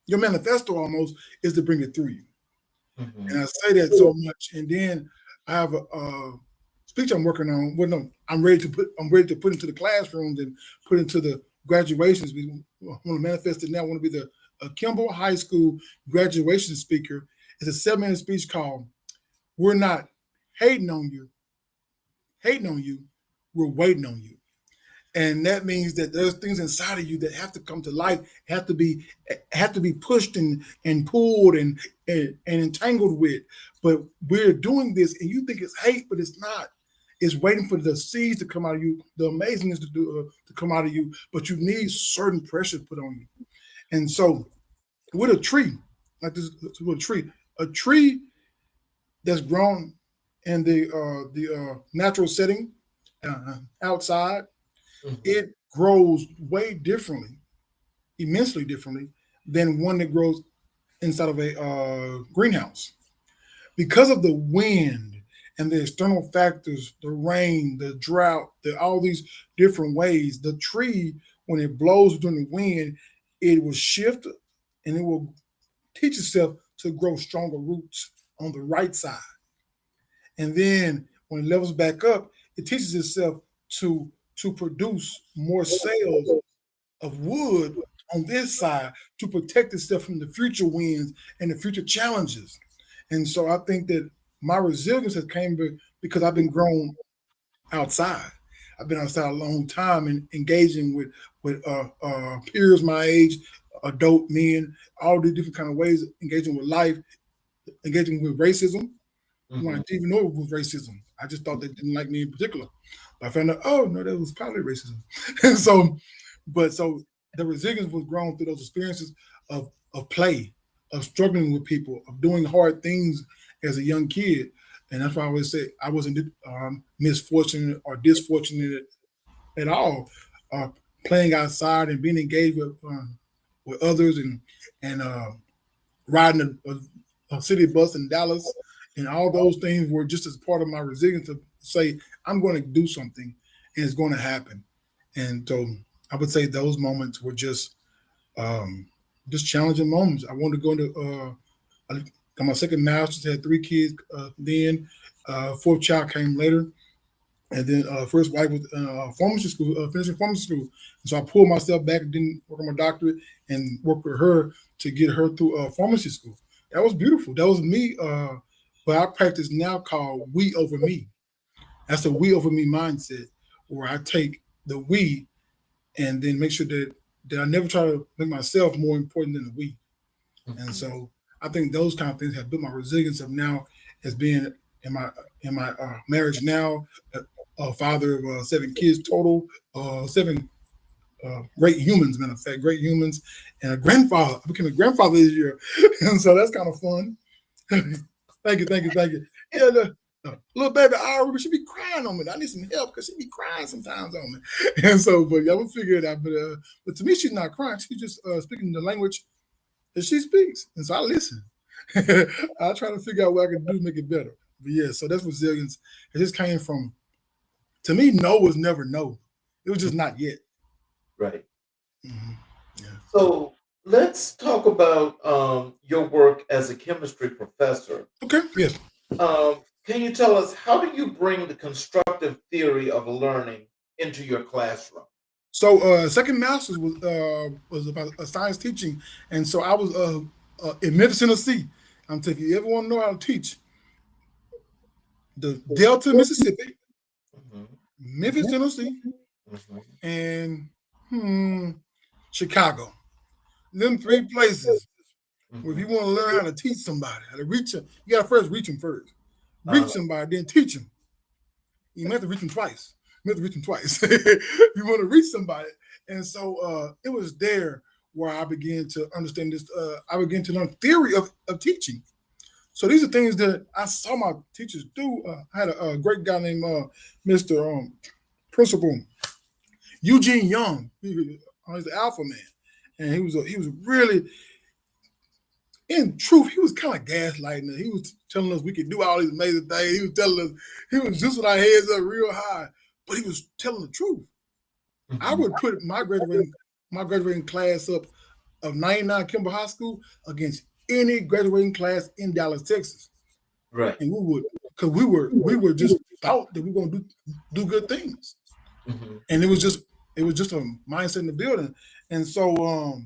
manifesto almost is to bring it through you. And I say that so much. And then I have speech I'm working on. Well, no, I'm ready to put into the classrooms and put into the graduations. We want to manifest it now. I want to be the Kimball High School graduation speaker. It's a 7-minute speech called "We're Not Hating on You, We're Waiting on You." And that means that there's things inside of you that have to come to life, have to be pushed and pulled and entangled with. But we're doing this, and you think it's hate, but it's not. It's waiting for the seeds to come out of you, the amazingness to come out of you. But you need certain pressure put on you. And so, with a tree like this, with a tree that's grown in the natural setting outside. It grows way differently, immensely differently than one that grows inside of a greenhouse. Because of the wind and the external factors, the rain, the drought, all these different ways, the tree, when it blows during the wind, it will shift and it will teach itself to grow stronger roots on the right side. And then when it levels back up, it teaches itself to produce more sales of wood on this side to protect itself from the future winds and the future challenges. And so I think that my resilience has came because I've been grown outside. I've been outside a long time and engaging with peers my age, adult men, all the different kind of ways, engaging with life, engaging with racism. When I didn't even know it was racism. I just thought they didn't like me in particular. But I found out, oh no, that was probably racism. And so the resilience was grown through those experiences of play, of struggling with people, of doing hard things as a young kid. And that's why I always say I wasn't misfortunate or disfortunate at all. Playing outside and being engaged with others and riding a city bus in Dallas. And all those things were just as part of my resilience to say, I'm going to do something and it's going to happen. And so I would say those moments were just challenging moments. I wanted to go into I got my second master's, had 3 kids then. 4th child came later. And then first wife was pharmacy school, finishing pharmacy school. And so I pulled myself back and didn't work on my doctorate and worked with her to get her through pharmacy school. That was beautiful. That was me. But I practice now called we over me. That's a we over me mindset where I take the we and then make sure that I never try to make myself more important than the we. And so I think those kind of things have built my resilience of now as being in my marriage now, a father of 7 kids total, 7 great humans, matter of fact, great humans, and a grandfather. I became a grandfather this year. And so that's kind of fun. Thank you. Yeah, little baby Ari, she be crying on me. I need some help because she be crying sometimes on me. And so, but yeah, we'll figure it out. But to me, she's not crying. She's just speaking the language that she speaks. And so I listen. I try to figure out what I can do to make it better. But yeah, so that's resilience. It just came from, to me, no was never no. It was just not yet. Right. Mm-hmm. Yeah. So let's talk about your work as a chemistry professor. Okay. Yes. Can you tell us, how do you bring the constructive theory of learning into your classroom? So second master's was about science teaching, and so I was in Memphis, Tennessee. I'm telling you, everyone know how to teach. The Delta, Mississippi, Memphis, Tennessee, and Chicago. Them 3 places where if you want to learn how to teach somebody, how to reach them, you got to first reach them first. Reach somebody, then teach them. You have to reach them twice. You want to reach somebody. And so it was there where I began to understand this. I began to learn theory of teaching. So these are things that I saw my teachers do. I had a great guy named Mr. Principal Eugene Young. He's the alpha man. And he was really, in truth, he was kind of gaslighting us. He was telling us we could do all these amazing things. He was telling us, he was just with our heads up real high, but he was telling the truth. I would put my graduating class up of 99 Kimball High School against any graduating class in Dallas, Texas. Right. And we would because we were just thought that we were gonna do good things, Mm-hmm. and it was just a mindset in the building, and so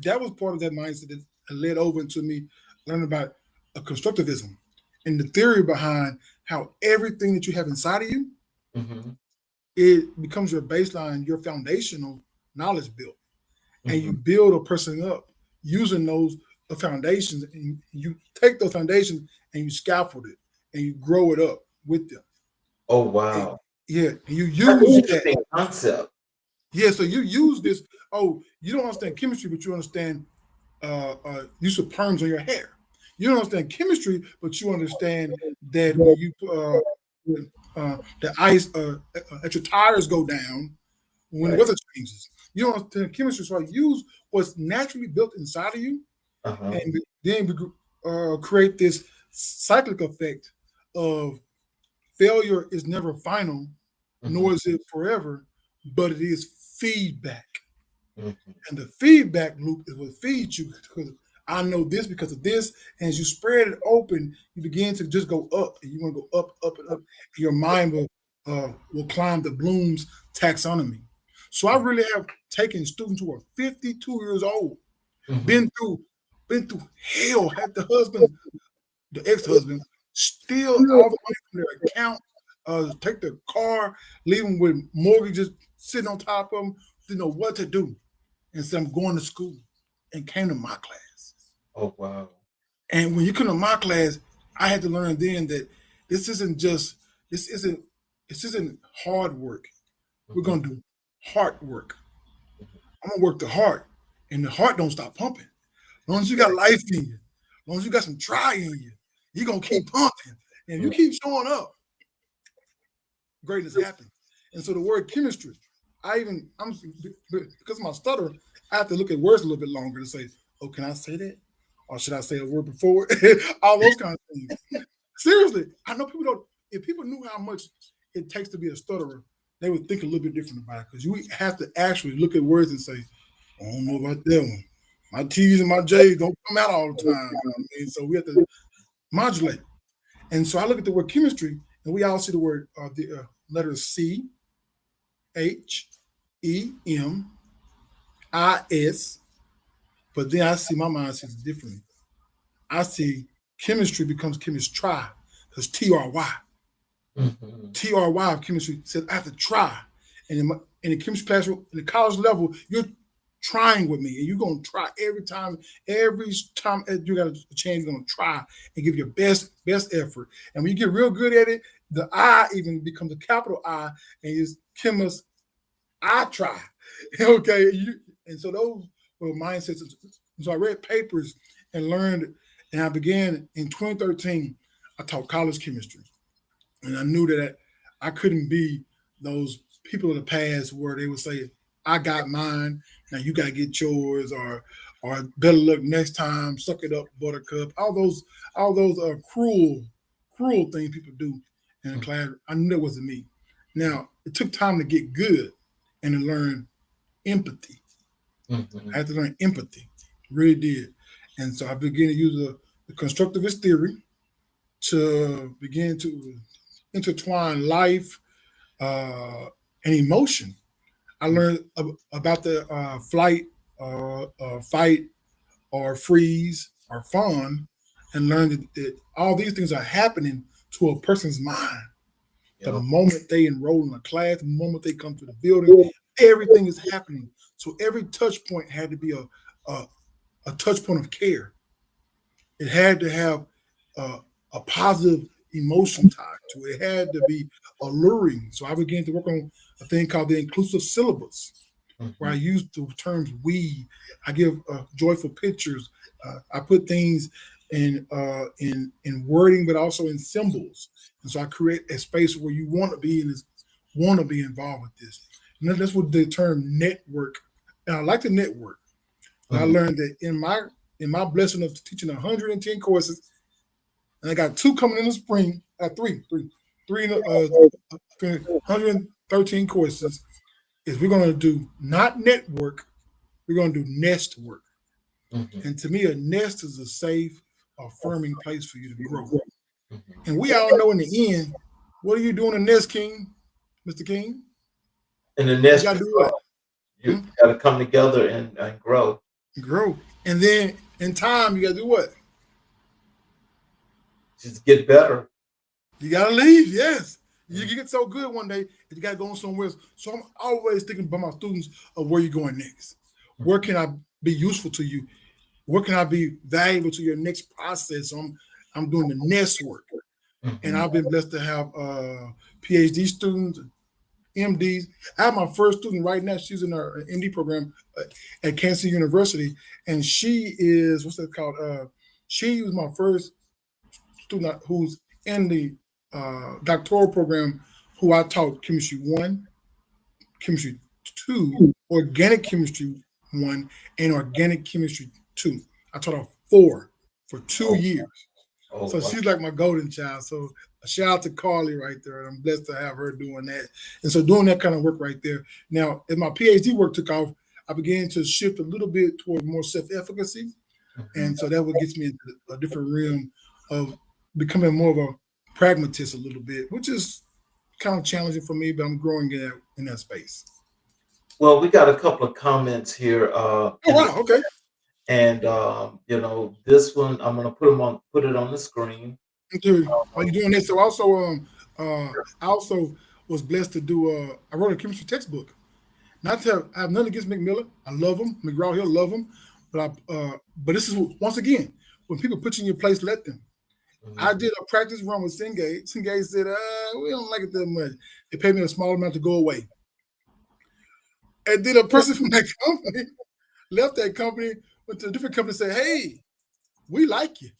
that was part of that mindset that led over into me learning about constructivism and the theory behind how everything that you have inside of you, Mm-hmm. it becomes your baseline, your foundational knowledge built, and Mm-hmm. you build a person up using those foundations, and you take those foundations and you scaffold it and you grow it up with them. Oh And, wow. yeah, and you That's an use that. interesting concept. Yeah, so you use this. Oh, you don't understand chemistry, but you understand use of perms on your hair. You don't understand chemistry, but you understand that when the ice that your tires go down when the Right. weather changes. You don't understand chemistry, so I use what's naturally built inside of you, Uh-huh. and then we create this cyclic effect of failure is never final, Mm-hmm. nor is it forever, but it is feedback. Mm-hmm. And the feedback loop is what feeds you because I know this because of this. And as you spread it open, you begin to just go up, and you want to go up, up, and up. And your mind will climb the Bloom's taxonomy. So I really have taken students who are 52 years old, Mm-hmm. been through been through hell, had the husband, the ex-husband, steal all the money from their account, take their car, leave them with mortgages sitting on top of them, didn't know what to do. And so I'm going to school and came to my class. Oh wow. And when you come to my class, I had to learn then that this isn't just this isn't this isn't hard work. We're Mm-hmm. gonna do heart work. I'm gonna work the heart, and the heart don't stop pumping. As long as you got life in you, as long as you got some try in you, you're gonna keep pumping. And if you keep showing up, greatness happens. And so the word chemistry, I'm because of my stutter, I have to look at words a little bit longer to say, oh, can I say that? Or should I say a word before it? All those kind of things. Seriously, I know people don't, if people knew how much it takes to be a stutterer, they would think a little bit different about it. Because you have to actually look at words and say, I don't know about that one. My T's and my J's don't come out all the time. You know what I mean? So we have to modulate. And so I look at the word chemistry, and we all see the word, the letters C, H, E, M, I, S. But then I see my mind sees it differently. I see chemistry becomes chemistry because TRY. Mm-hmm. TRY of chemistry says I have to try. And in the chemistry classroom, in the college level, you're trying with me, and you're gonna try every time you got a chance, you're gonna try and give your best effort. And when you get real good at it, the I even becomes a capital I, and it's chemist I try. Okay. And so those were mindsets. So I read papers and learned, and I began in 2013. I taught college chemistry, and I knew that I couldn't be those people of the past where they would say, "I got mine, now you got to get yours," or "Better luck next time, suck it up, Buttercup." All those are cruel things people do in the class. I knew that wasn't me. Now it took time to get good and to learn empathy. Mm-hmm. I had to learn empathy, really did. And so I began to use the constructivist theory to begin to intertwine life and emotion. I learned about the flight, fight, or freeze, or fawn, and learned that all these things are happening to a person's mind. The Yep. moment they enroll in a class, the moment they come to the building, everything is happening. So every touch point had to be a touch point of care. It had to have a positive emotion tied to it. It had to be alluring. So I began to work on a thing called the inclusive syllabus, where I Mm-hmm. use the terms "we." I give joyful pictures. I put things in wording, but also in symbols. And so I create a space where you want to be involved with this. And that's what the term network. And I like to network. But I Mm-hmm. learned that in my blessing of teaching 110 courses, and I got two coming in the spring. Three in the 113 courses. Is we're going to do not network, we're going to do nest work. Mm-hmm. And to me, a nest is a safe, affirming place for you to grow. And we all know in the end, what are you doing in this, King, Mr. King? And the You next, gotta do what? you got to come together and grow. Grow. And then in time, you gotta do what? Just get better. You gotta leave, yes. You get so good one day that you gotta go somewhere else. So I'm always thinking about my students of where you're going next. Where can I be useful to you? Where can I be valuable to your next process? So I'm doing the next work. And I've been blessed to have PhD students, MDs. I have my first student right now. She's in our MD program at Kansas University, and she is what's that called? She was my first student who's in the doctoral program. Who I taught chemistry 1, chemistry 2, organic chemistry 1, and organic chemistry 2. I taught her 4 for 2 years. So she's like my golden child. So a shout out to Carly right there. And I'm blessed to have her doing that. And so doing that kind of work right there. Now, as my PhD work took off, I began to shift a little bit toward more self-efficacy. And so that what gets me into a different realm of becoming more of a pragmatist a little bit, which is kind of challenging for me, but I'm growing in that space. Well, we got a couple of comments here. Oh, wow, okay. And this one I'm gonna put it on the screen. Are you doing this? So also, I also was blessed to do. I wrote a chemistry textbook. Not to I have nothing against McMillan. I love him. McGraw-Hill, love him. But this is once again when people put you in your place, let them. I did a practice run with Cengage. Cengage said, "We don't like it that much." They paid me a small amount to go away. And then a person from that company left that company, went to a different company, and said, "Hey, we like you.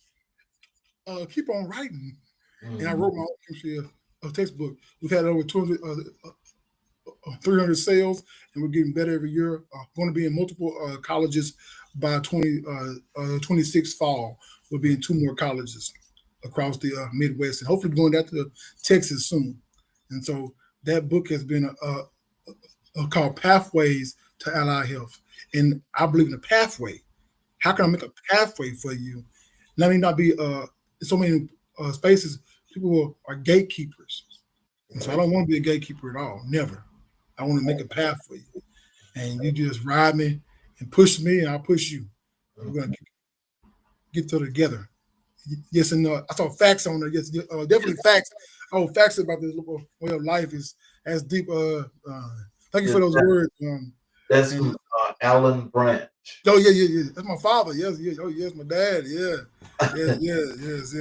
Keep on writing." And I wrote my own chemistry textbook. We've had over 300 sales, and we're getting better every year. Going to be in multiple colleges by 26 fall. We'll be in 2 more colleges across the Midwest, and hopefully going down to Texas soon. And so that book has been called Pathways to Allied Health. And I believe in a pathway. How can I make a pathway for you? Let me not be so many spaces, people are gatekeepers. And so I don't want to be a gatekeeper at all. Never. I want to make a path for you. And you just ride me and push me, and I'll push you. We're going to get through together. Yes, and I saw facts on there. Yes, definitely facts. Oh, facts about this way of life is as deep. Thank you for those words. That's from Alan Branch. Oh yeah. That's my father. Yes. Oh yes, my dad. Yeah. Yes.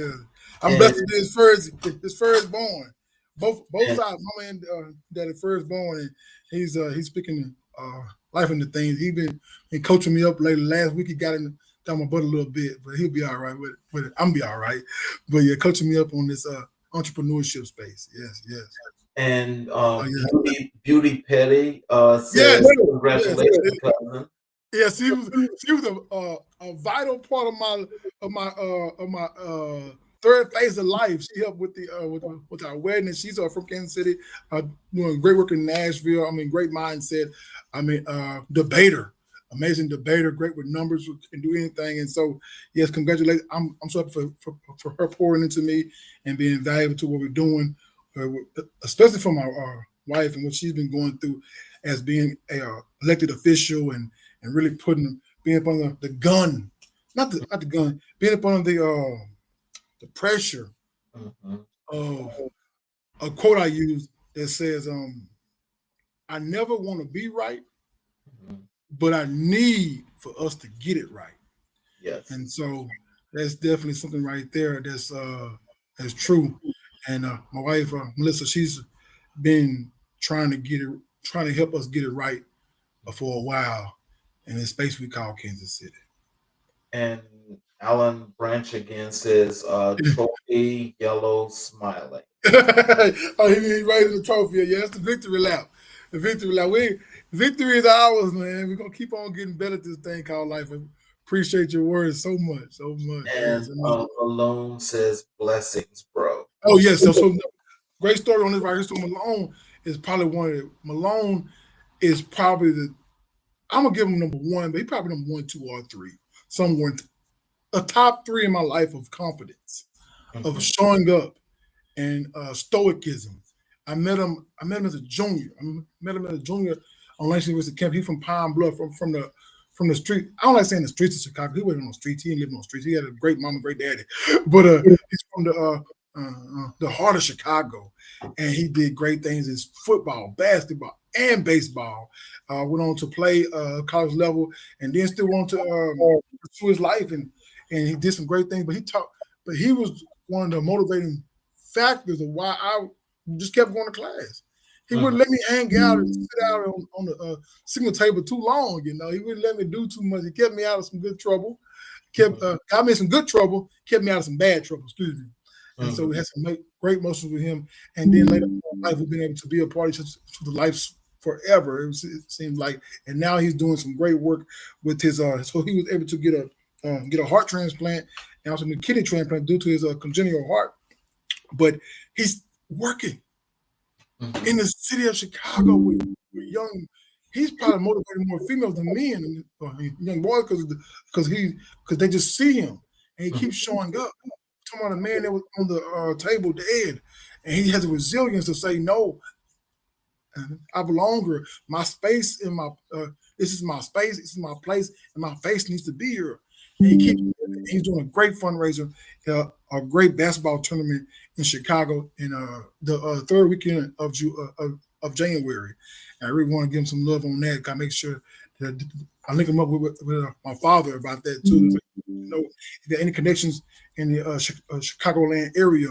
I'm blessed to be his firstborn. Both sides, mama and daddy firstborn, and he's speaking life into things. He's been coaching me up lately. Last week he got down my butt a little bit, but he'll be all right with it. I'm be all right. But yeah, coaching me up on this entrepreneurship space. Yes. And Beauty Petty says, "Congratulations, cousin." Yes, she was a vital part of my third phase of life. She helped with the with our wedding. And she's from Kansas City, doing great work in Nashville. I mean, great mindset. I mean, debater, amazing debater, great with numbers, can do anything. And so, yes, congratulations. I'm so happy for her pouring into me and being valuable to what we're doing, especially for my wife and what she's been going through as being a elected official and really being up on the gun, not the gun, being up on the pressure of a quote I use that says, "I never want to be right, but I need for us to get it right." Yes. And so that's definitely something right there that's true. And my wife, Melissa, she's been trying to help us get it right for a while in this space we call Kansas City. And Alan Branch again says, "Trophy yellow smiling." Oh, he raising the trophy. Yeah, that's the victory lap. The victory lap. Victory is ours, man. We're gonna keep on getting better at this thing called life. I appreciate your words so much. And Malone says, "Blessings, bro." Oh yes, so great story on this right here. So Malone is probably I'm gonna give him number 1, but he probably number 1, 2, or 3. Somewhere a top 3 in my life of confidence. of Mhm. showing up and stoicism. I met him as a junior. I met him as a junior on Langston University camp. He's from Pine Bluff, from the street. I don't like saying the streets of Chicago. He wasn't on the streets. He didn't live on the streets. He had a great mama, great daddy. But he's from the heart of Chicago, and he did great things in football, basketball, and baseball. Went on to play college level, and then still wanted to pursue his life, and he did some great things. But he was one of the motivating factors of why I just kept going to class. He wouldn't let me hang out and sit out on the signal table too long. You know, he wouldn't let me do too much. He kept me out of some good trouble. Got me in some good trouble. Kept me out of some bad trouble. Excuse me. And so we had some great emotions with him. And then later in life, we've been able to be a party to the life forever. It seemed like, and now he's doing some great work with his. So he was able to get a heart transplant and also a kidney transplant due to his congenital heart. But he's working in the city of Chicago with young. He's probably motivating more females than men and young boys because they just see him and he keeps showing up. I'm talking about a man that was on the table dead, and he has a resilience to say no. I belong here. My space in my this is my space. This is my place, and my face needs to be here. And he's doing a great fundraiser, a great basketball tournament in Chicago in the third weekend of January. And I really want to give him some love on that. I make sure that I link him up with my father about that too. You know, if there are any connections in the Chicagoland area,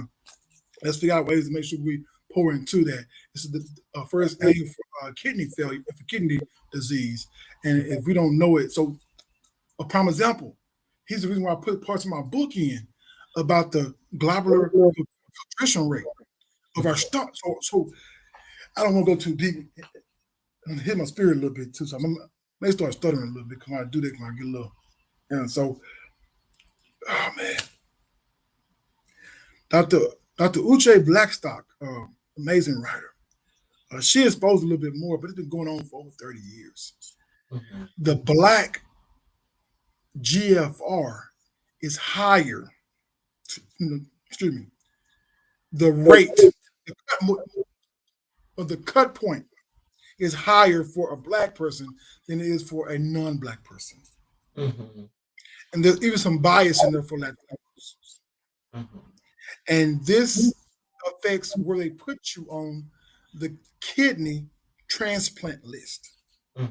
let's figure out ways to make sure we pour into that. This is the first aid for kidney failure, for kidney disease. And if we don't know it, so a prime example, here's the reason why I put parts of my book in about the globular filtration rate of our stomach. So I don't want to go too deep and hit my spirit a little bit too. So I may start stuttering a little bit because when I do that, when I get a little, and so, oh man, Dr. Uche Blackstock, amazing writer. She exposed a little bit more, but it's been going on for over 30 years. The black GFR is higher. Excuse me. The rate of the cut point is higher for a black person than it is for a non-black person. And there's even some bias in there for Latinos. And this affects where they put you on the kidney transplant list,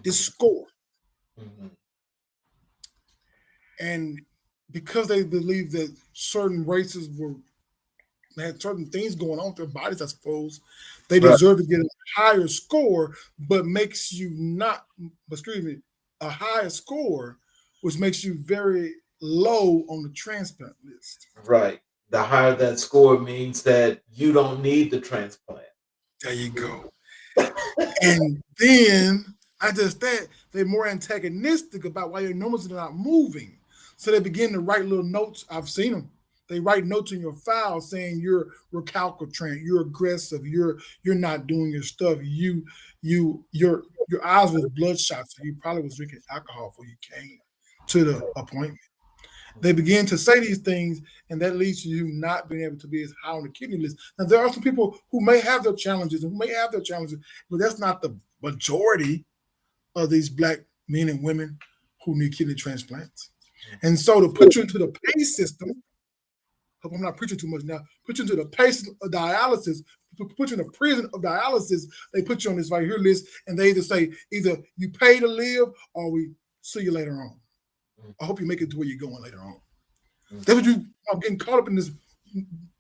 this score. And because they believe that certain races had certain things going on with their bodies, I suppose, they deserve to get a higher score, but makes you a higher score, which makes you very low on the transplant list. Right. The higher that score means that you don't need the transplant. There you go. And then, not just that, they're more antagonistic about why your numbers are not moving. So they begin to write little notes. I've seen them. They write notes in your file saying you're recalcitrant, you're aggressive, you're not doing your stuff. Your eyes was bloodshot, so you probably was drinking alcohol before you came to the appointment. They begin to say these things, and that leads to you not being able to be as high on the kidney list. Now, there are some people who may have their challenges, but that's not the majority of these black men and women who need kidney transplants. And so to put you into the pay system, hope I'm not preaching too much now, put you into the pay system of dialysis, put you in a prison of dialysis, they put you on this right here list, and they either you pay to live or we see you later on. I hope you make it to where you're going later on. That's what I'm getting caught up in this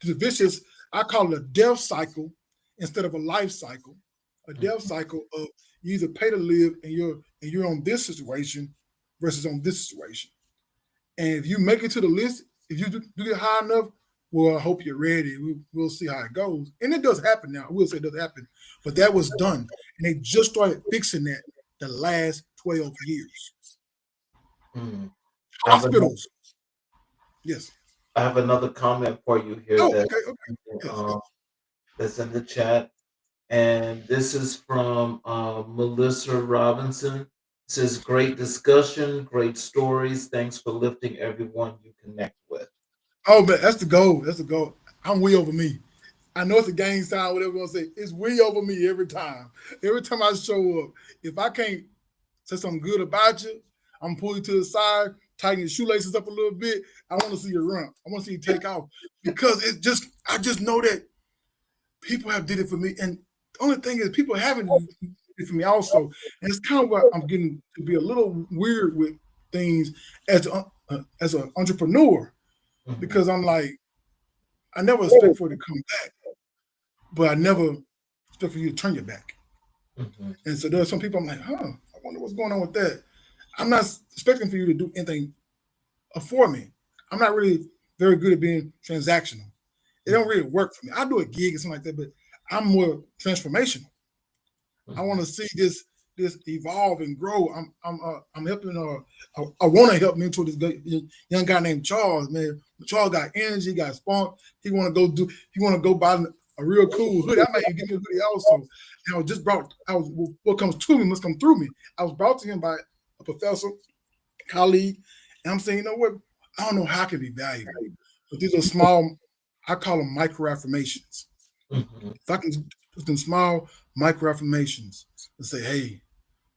vicious, I call it a death cycle instead of a life cycle. A death cycle of you either pay to live and you're on this situation versus on this situation. And if you make it to the list, if you do get high enough, well, I hope you're ready. We'll see how it goes. And it does happen now. I will say it does happen. But that was done. And they just started fixing that the last 12 years. Hospitals. Yes. I have another comment for you here that's in the chat. And this is from Melissa Robinson. It says, great discussion, great stories. Thanks for lifting everyone you connect with. Oh, but that's the goal. That's the goal. I'm we over me. I know it's a gang sign, whatever you want to say. It's we over me every time. Every time I show up, if I can't say something good about you, I'm gonna pull you to the side, tighten your shoelaces up a little bit. I want to see you run. I want to see you take off because I just know that people have did it for me, and the only thing is people haven't did it for me also, and it's kind of what I'm getting to be a little weird with things as an entrepreneur Mhm, because I'm like I never expect for it to come back, but I never expect for you to turn your back. mhm, And so there are some people I'm like, I wonder what's going on with that. I'm not expecting for you to do anything for me. I'm not really very good at being transactional. It don't really work for me. I do a gig or something like that, but I'm more transformational. I mhm, want to see this evolve and grow. I'm helping. I want to help mentor this young guy named Charles. Man, Charles got energy, got spunk. He want to go do. He want to go buy a real cool hoodie. I might even give me a hoodie also. And I was just brought. I was what comes to me must come through me. I was brought to him by a professor, colleague, and I'm saying, you know what? I don't know how I can be valuable, but these are small. I call them micro affirmations. mhm, If I can do some small micro affirmations and say, hey,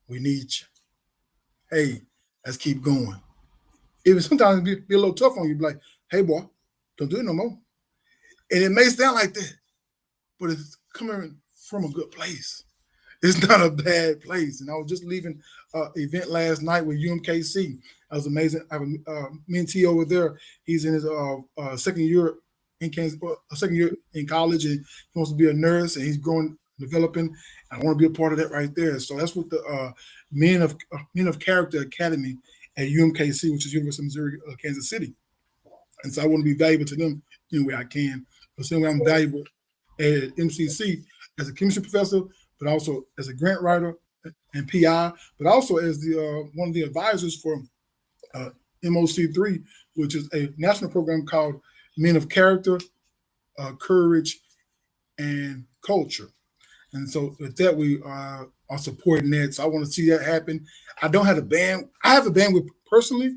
we need you. Hey, let's keep going. Even sometimes be a little tough on you, be like, hey, boy, don't do it no more. And it may sound like that, but it's coming from a good place. It's not a bad place. And I was just leaving an event last night with UMKC. That was amazing. I have a mentee over there. He's in his second year in Kansas, second year in college, and he wants to be a nurse, and he's growing, developing. I want to be a part of that right there. So that's what the Men of Character Academy at UMKC, which is University of Missouri, Kansas City. And so I want to be valuable to them any way I can. The same way I'm valuable at MCC as a chemistry professor, but also as a grant writer and PI, but also as the one of the advisors for uh, MOC3, which is a national program called Men of Character, Courage, and Culture. And so with that, we are supporting that. So I want to see that happen. I don't have a band. I have a bandwidth personally,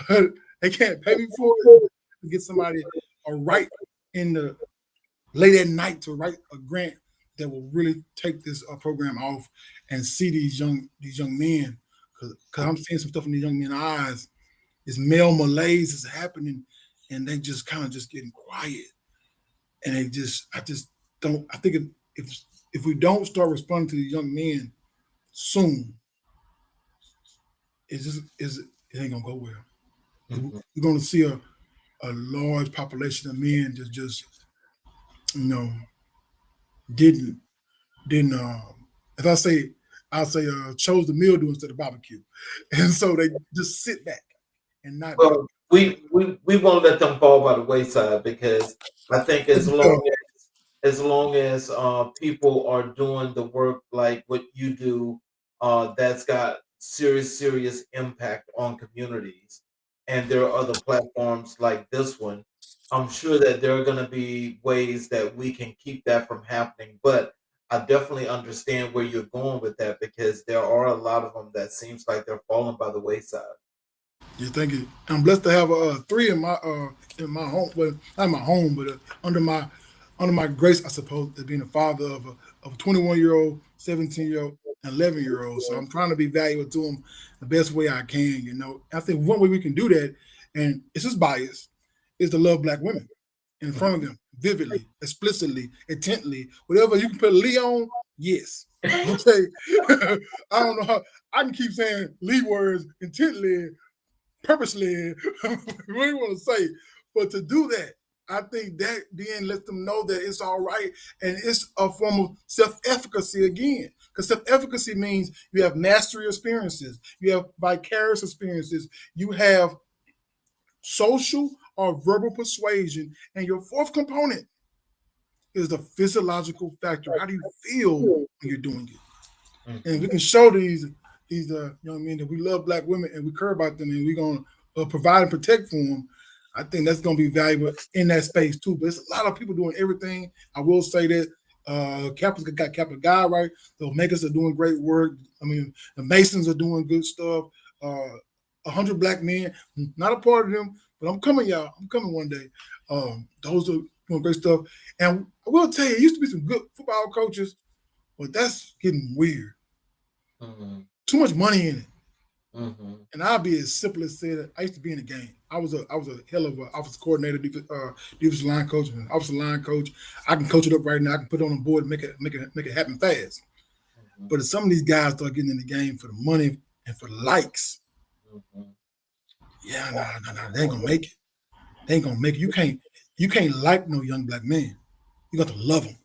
but they can't pay me for it. To get somebody right in the late at night to write a grant that will really take this program off and see these young men because I'm seeing some stuff in these young men's eyes. This male malaise is happening, and they just kind of just getting quiet, and I just don't. I think if we don't start responding to these young men soon, it ain't gonna go well. mhm. We're gonna see a large population of men that just you know didn't didn't if I say I'll say chose the mildew instead of barbecue. And so they just sit back and not do Well, we won't let them fall by the wayside because I think it. as long as people are doing the work like what you do, that's got serious impact on communities, and there are other platforms like this one. I'm sure that there are going to be ways that we can keep that from happening, but I definitely understand where you're going with that because there are a lot of them that seems like they're falling by the wayside. Yeah, thank you. I'm blessed to have three in my home, well, not my home, but under my grace, I suppose, as being a father of a 21-year-old, 17-year-old, and 11-year-old. So I'm trying to be valuable to them the best way I can. I think one way we can do that, and it's just bias, is to love black women in front of them, vividly, explicitly, intently, whatever you can put Lee on. Yes. Okay. I don't know how I can keep saying Lee words intently purposely, what you want to say. But to do that, I think that then lets them know that it's all right. And it's a form of self-efficacy again. Because self-efficacy means you have mastery experiences, you have vicarious experiences, you have social or verbal persuasion. And your fourth component is the physiological factor. How do you feel when you're doing it? And we can show these young men that we love black women and we care about them and we're gonna provide and protect for them. I think that's gonna be valuable in that space too. But it's a lot of people doing everything. I will say that Kappa's got Kappa Guy right. The Omegas are doing great work. I mean, the Masons are doing good stuff. 100 black men, not a part of them, But I'm coming, y'all. I'm coming one day. Those are doing great stuff. And I will tell you, it used to be some good football coaches, but that's getting weird. Too much money in it. And I'll be as simple as said. I used to be in the game. I was a hell of an offensive coordinator, defensive line coach, and offensive line coach. I can coach it up right now. I can put it on the board and make it happen fast. But if some of these guys start getting in the game for the money and for the likes, yeah, no, they ain't gonna make it. They ain't gonna make it. You can't like no young black man. You got to love him.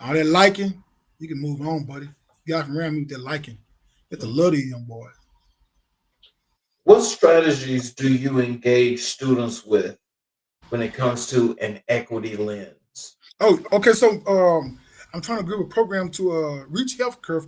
All that liking, you can move on, buddy. You got from around me with that liking. You have to love these young boys. What strategies do you engage students with when it comes to an equity lens? Oh, okay. So I'm trying to give a program to Reach Healthcare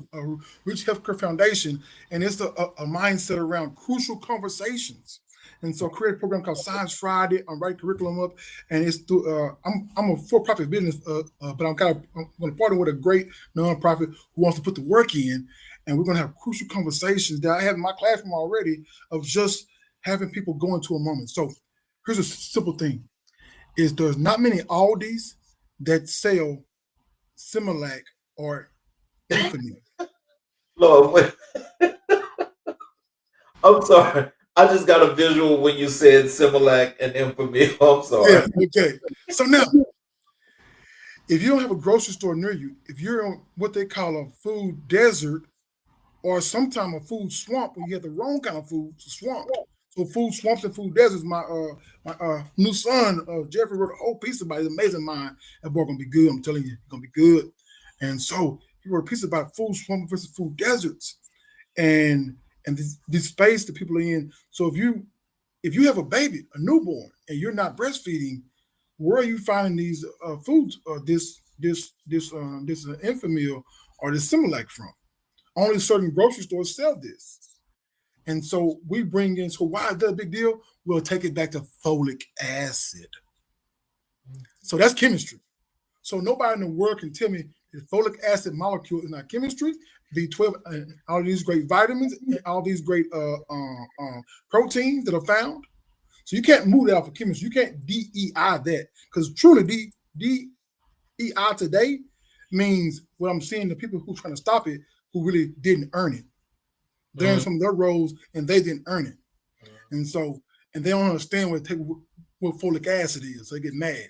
Foundation, and it's a mindset around crucial conversations. And so I created a program called Science Friday. I'm writing curriculum up, and it's through, I'm a for-profit business, but I'm going to partner with a great nonprofit who wants to put the work in, and we're going to have crucial conversations that I have in my classroom already of just having people go into a moment. So here's a simple thing: is there's not many Aldis that sell Similac or Infinite. Lord, wait. I'm sorry. I just got a visual when you said Similac and Infamy. I'm sorry. Yeah, okay. So now, if you don't have a grocery store near you, if you're on what they call a food desert or sometimes a food swamp, when you have the wrong kind of food, it's a swamp. So food swamps and food deserts. My new son, Jeffrey, wrote a whole piece about it. It's amazing mind. That boy gonna be good. I'm telling you, it's gonna be good. And so he wrote a piece about food swamps versus food deserts, and this space that people are in. So if you have a baby, a newborn, and you're not breastfeeding, where are you finding these foods or this Enfamil or this Similac from? Only certain grocery stores sell this. And so we bring in, so why is that a big deal? We'll take it back to folic acid. So that's chemistry. So nobody in the world can tell me the folic acid molecule is not chemistry, B12, and all these great vitamins, and all these great proteins that are found. So you can't move that off of chemistry. You can't DEI that, because truly DEI today means what I'm seeing, the people who are trying to stop it who really didn't earn it. They're in some of their roles and they didn't earn it. And so, and they don't understand what folic acid is, so they get mad.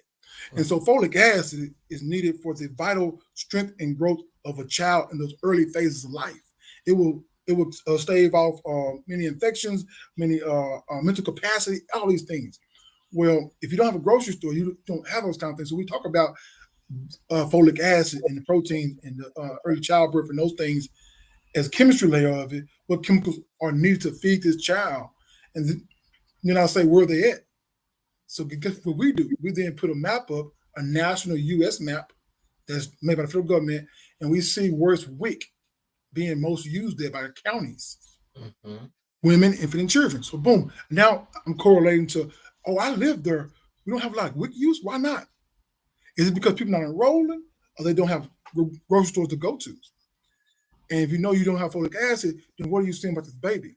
And so folic acid is needed for the vital strength and growth of a child in those early phases of life. It will stave off many infections, many mental capacity, all these things. Well, if you don't have a grocery store, you don't have those kind of things. So we talk about folic acid and the protein and the early childbirth and those things as chemistry layer of it, what chemicals are needed to feed this child. And then I'll say, where are they at? So guess what we do? We then put a map up, a national U.S. map that's made by the federal government, and we see where's WIC being most used there by the counties. Women, infant, and children. So boom, now I'm correlating to, oh, I live there. We don't have a lot of WIC use. Why not? Is it because people are not enrolling, or they don't have grocery stores to go to? And if you know you don't have folic acid, then what are you saying about this baby?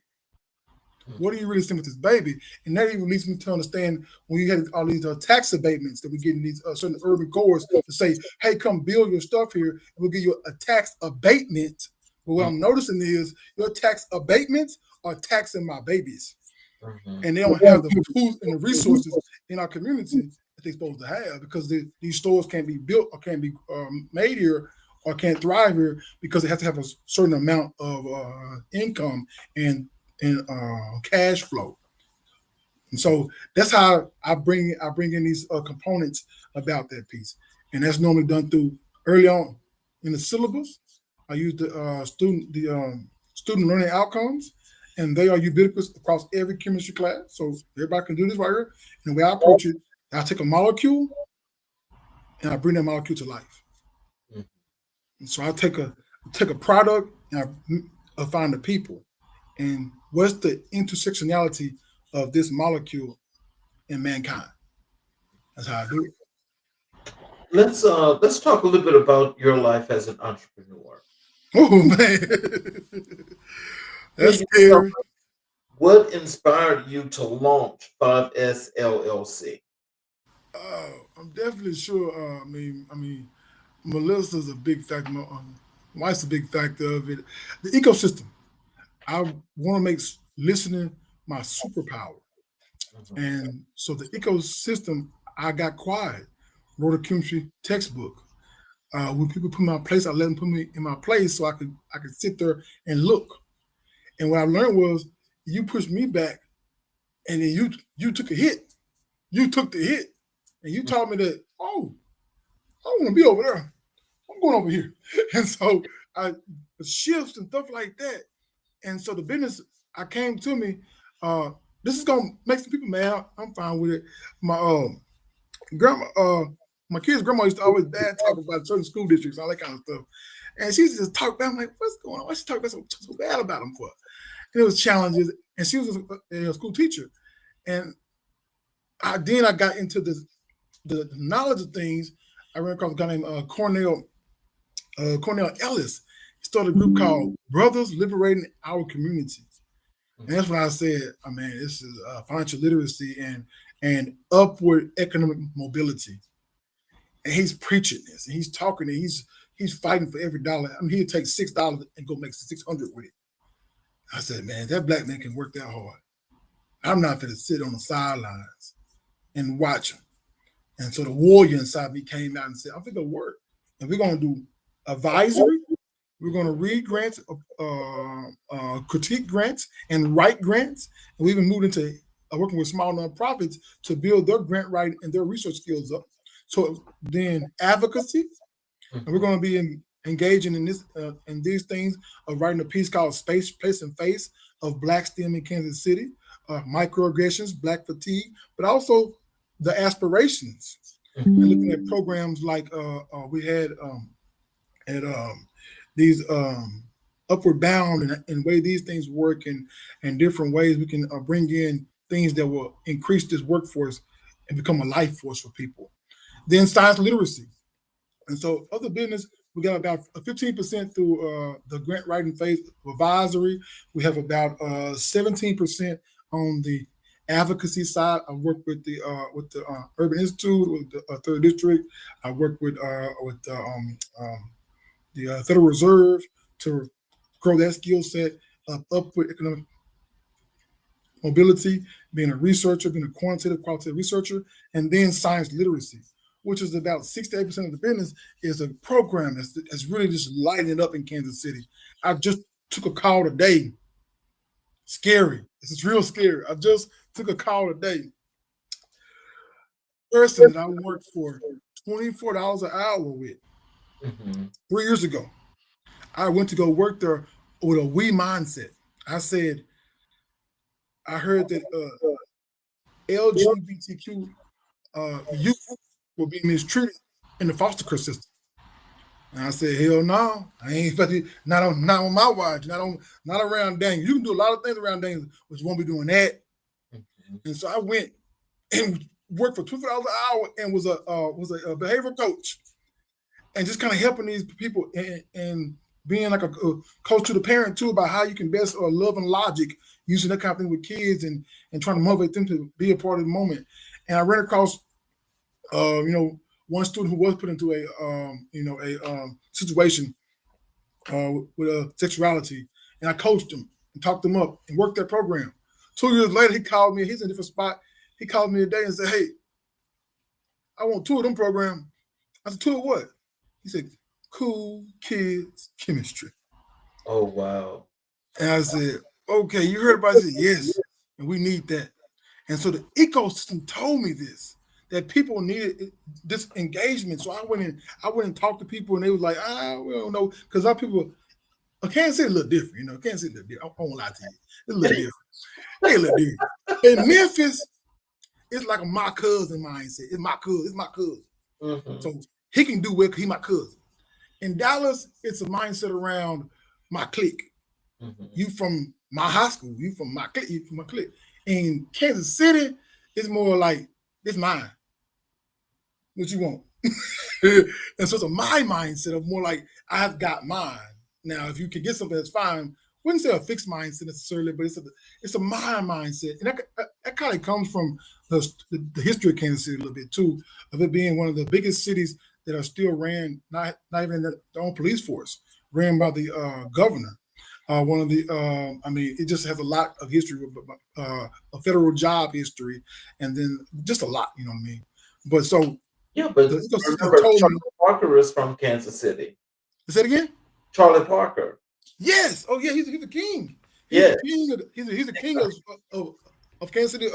What are you really saying with this baby? And that even leads me to understand when you had all these tax abatements that we get in these certain urban cores to say, hey, come build your stuff here, and we'll give you a tax abatement. But what I'm noticing is your tax abatements are taxing my babies. And they don't have the tools and the resources in our community that they're supposed to have, because these stores can't be built or can't be made here or can't thrive here because they have to have a certain amount of income and cash flow. And so that's how I bring in these components about that piece. And that's normally done through early on in the syllabus. I use the student learning outcomes, and they are ubiquitous across every chemistry class. So everybody can do this right here. And the way I approach it, I take a molecule and I bring that molecule to life. And so I take a product and I find the people. And what's the intersectionality of this molecule in mankind? That's how I do it. Let's talk a little bit about your life as an entrepreneur. Oh man, that's scary. What inspired you to launch 5S LLC? I'm definitely sure. I mean, Melissa's a big factor. My wife's a big factor of it. The ecosystem. I want to make listening my superpower, Mhm. and so the ecosystem. I got quiet. Wrote a chemistry textbook. When people put me in my place, I let them put me in my place so I could sit there and look. And what I learned was you pushed me back, and then you took a hit. You took the hit, and you taught me that. Oh, I don't want to be over there. I'm going over here. And so I the shifts and stuff like that. And so the business I came to me, uh, this is gonna make some people mad. I'm fine with it. My grandma my kid's grandma used to always bad talk about certain school districts, all that kind of stuff. And she used to just talk about, I'm like, what's going on? Why she talk about so bad about them for? And it was challenges. And she was a school teacher. And then I got into the knowledge of things. I ran across a guy named Cornell Ellis. He started a group called Brothers Liberating Our Community. And that's when I said, oh, man, this is financial literacy and upward economic mobility. And he's preaching this, and he's talking, and he's fighting for every dollar. I mean, he'd take $6 and go make 600 with it. I said, man, that black man can work that hard. I'm not going to sit on the sidelines and watch him. And so the warrior inside me came out and said, I'm going to work. And we're going to do advisory. We're going to read grants, critique grants, and write grants. And we even moved into working with small nonprofits to build their grant writing and their research skills up. So then advocacy, and we're going to be engaging in this in these things of writing a piece called Space, Place, and Face of Black STEM in Kansas City, microaggressions, Black fatigue, but also the aspirations. And looking at programs like we had at these upward bound and way these things work and different ways we can bring in things that will increase this workforce and become a life force for people. Then science literacy. And so other business, we got about 15% through the grant writing phase of advisory. We have about 17% on the advocacy side. I work with the Urban Institute, with the Third District. I work with the Federal Reserve to grow that skill set up with economic mobility, being a researcher, being a qualitative researcher, and then science literacy, which is about 6 to 8% of the business, is a program that's really just lighting it up in Kansas City. I just took a call today. Scary. This is real scary. I just took a call today. Person that I worked for $24 an hour with 3 years ago. I went to go work there with a we mindset. I said, I heard that LGBTQ youth were being mistreated in the foster care system. And I said, hell no, I ain't expecting not on my watch, not around Daniel. You can do a lot of things around Daniel, but you won't be doing that. And so I went and worked for $24 an hour and was a behavioral coach, and just kind of helping these people and being like a coach to the parent too about how you can best love and logic using that kind of thing with kids and trying to motivate them to be a part of the moment. And I ran across, one student who was put into a situation with sexuality, and I coached him and talked him up and worked that program. 2 years later, he called me. He's in a different spot. He called me today and said, "Hey, I want 2 of them programs." I said, "2 of what?" He said, "Cool Kids Chemistry." Oh, wow. And I said, "Okay, you heard about it?" He said, "Yes, and we need that." And so the ecosystem told me this, that people needed this engagement. So I went and talked to people, and they was like, we don't know, because a lot of people, Kansas City a little different, Kansas City a little different. I won't lie to you, it's a little different. They a little different. In Memphis, it's like a my cousin mindset. It's my cousin. So he can do well because he's my cousin. In Dallas, it's a mindset around my clique. You from my high school, you from my clique. In Kansas City, it's more like, it's mine. What you want? And so it's a my mindset of more like, I've got mine. Now, if you can get something, that's fine. wouldn't say a fixed mindset necessarily, but it's a mind mindset, and that kind of comes from the history of Kansas City a little bit too, of it being one of the biggest cities that are still ran not even their own police force, ran by the governor. One of the, I mean, it just has a lot of history, a federal job history, and then just a lot, you know what I mean? But so Yeah, but the ecosystem remember, told Charlie me, Parker is from Kansas City. say it again? Charlie Parker. Yes. Oh yeah, he's a king. He's Yeah, the king of he's the king of Kansas City.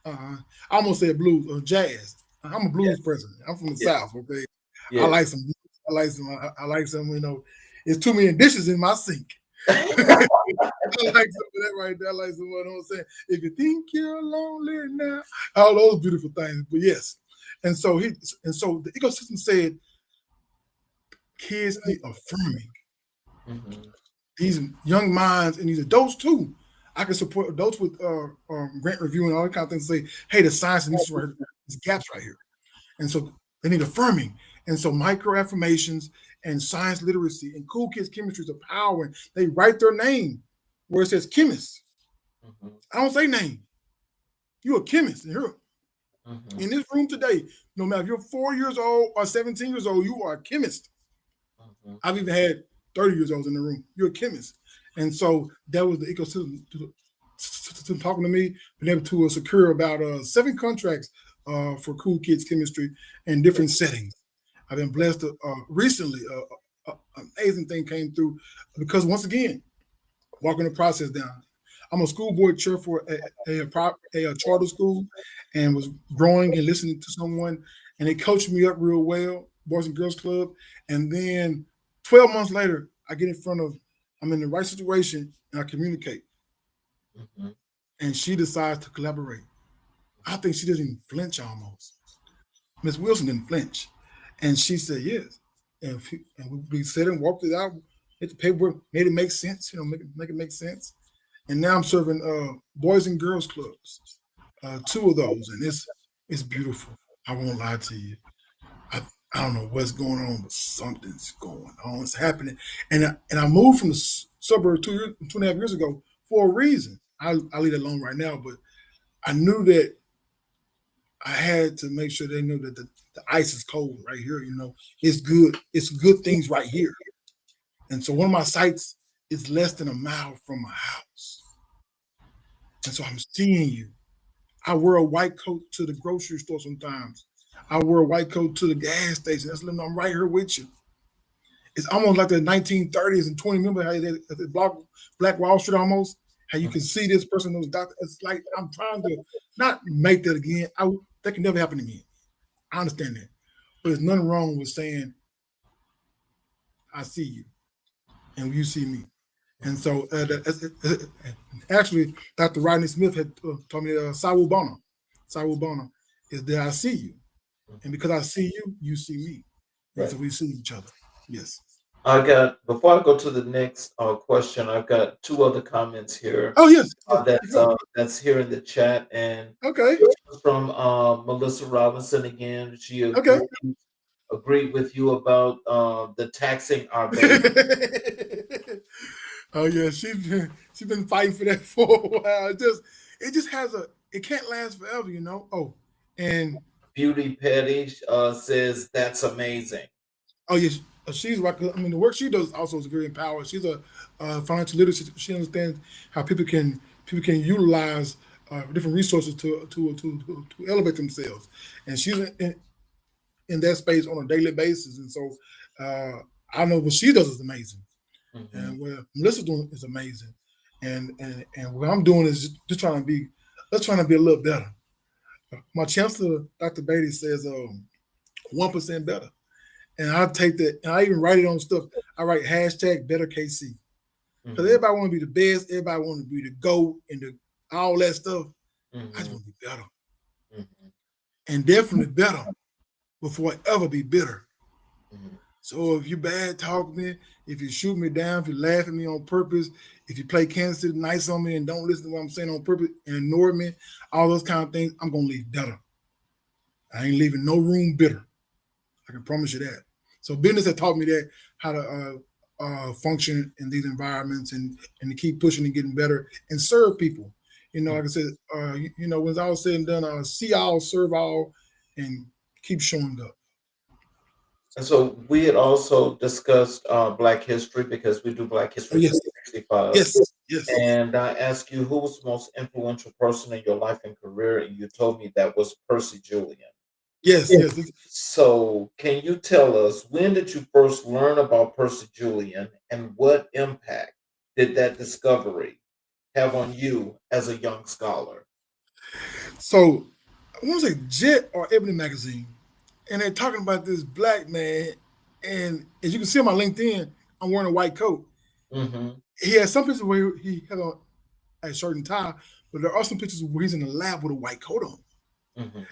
I almost said blues or jazz. I'm a yeah, blues president. I'm from the yeah, South. Okay, I yeah. like some. I like some. I like some. You know, it's too many dishes in my sink. I like some of that right there. I like some of what I'm saying. If you think you're lonely now, all those beautiful things. But yes, and so the ecosystem said kids need affirming. Mhm. These young minds and these adults too. I can support adults with grant review and all that kind of things. Say, hey, the science and this right here, there's gaps right here, and so they need affirming. And so micro affirmations and science literacy and cool kids chemistry is empowering. They write their name where it says chemist. Mhm. I don't say name. You're a chemist, and here Mhm. in this room today, no matter if you're 4 years old or 17 years old, you are a chemist. Mhm. I've even had 30 years olds in the room. You're a chemist. And so that was the ecosystem talking to me, been able to secure about 7 contracts for Cool Kids Chemistry in different settings. I've been blessed recently. Amazing thing came through because once again, walking the process down. I'm a school board chair for a charter school and was growing and listening to someone, and they coached me up real well, Boys and Girls Club. And then 12 months later, I get in front of, I'm in the right situation and I communicate. Mhm. And she decides to collaborate. I think she doesn't even flinch almost. Miss Wilson didn't flinch. And she said yes. And we sat and walked it out, hit the paperwork, made it make sense, make it make sense. And now I'm serving Boys and Girls Clubs, 2 of those, and it's beautiful. I won't lie to you. I, I don't know what's going on, but something's going on. It's happening, and I moved from the suburb 2.5 years ago for a reason. I leave it alone right now, but I knew that I had to make sure they know that the ice is cold right here. It's good. It's good things right here. And so one of my sites is less than a mile from my house, and so I'm seeing you. I wear a white coat to the grocery store sometimes. I wear a white coat to the gas station. That's letting them know I'm right here with you. It's almost like the 1930s and 20. Remember how they Black Wall Street almost? How you can see this person knows doctor. It's like I'm trying to not make that again. That can never happen again. I understand that. But there's nothing wrong with saying, I see you and you see me. And so actually, Dr. Rodney Smith had told me Sawu Bono is that I see you. And because I see you, you see me. And Right. so we see each other. Yes. Before I go to the next question, I've got 2 other comments here Oh, yes. Yeah. Go. that's here in the chat, and Okay. this was from Melissa Robinson again. She Okay. agreed with you about the taxing our baby. Oh yeah, she's been fighting for that for a while. It can't last forever. Oh, and Beauty Petty says that's amazing. oh yeah, she's right. I mean, the work she does also is very empowering. She's a financial literacy. She understands how people can utilize different resources to elevate themselves, and she's in that space on a daily basis. And so I know what she does is amazing, Hmm. and what Melissa's doing is amazing, and what I'm doing is just trying to be, let's trying to be a little better. My chancellor, Dr. Beatty, says 1% better. And I take that and I even write it on stuff. I write hashtag better KC. Because Hmm. everybody want to be the best, everybody want to be the GOAT and all that stuff. I just Hmm. want to be better. Hmm. And definitely better before I ever be bitter. Hmm. So if you bad talk me, if you shoot me down, if you laugh at me on purpose, if you play Kansas City nice on me and don't listen to what I'm saying on purpose and ignore me, all those kind of things, I'm gonna leave better. I ain't leaving no room bitter. I can promise you that. So business had taught me that how to function in these environments and to keep pushing and getting better and serve people. Like I said, when it's all said and done, see all, serve all, and keep showing up. And so we had also discussed Black History because we do Black Oh, History yes, 365. yes, yes, And I asked you who was the most influential person in your life and career, and you told me that was Percy Julian. yes, yes. So, can you tell us when did you first learn about Percy Julian and what impact did that discovery have on you as a young scholar? So I want to say Jet or Ebony magazine, and they're talking about this black man, and as you can see on my LinkedIn, I'm wearing a white coat. Mm-hmm. He has some pictures where he had on a shirt and tie, but there are some pictures where he's in the lab with a white coat on. Mm-hmm.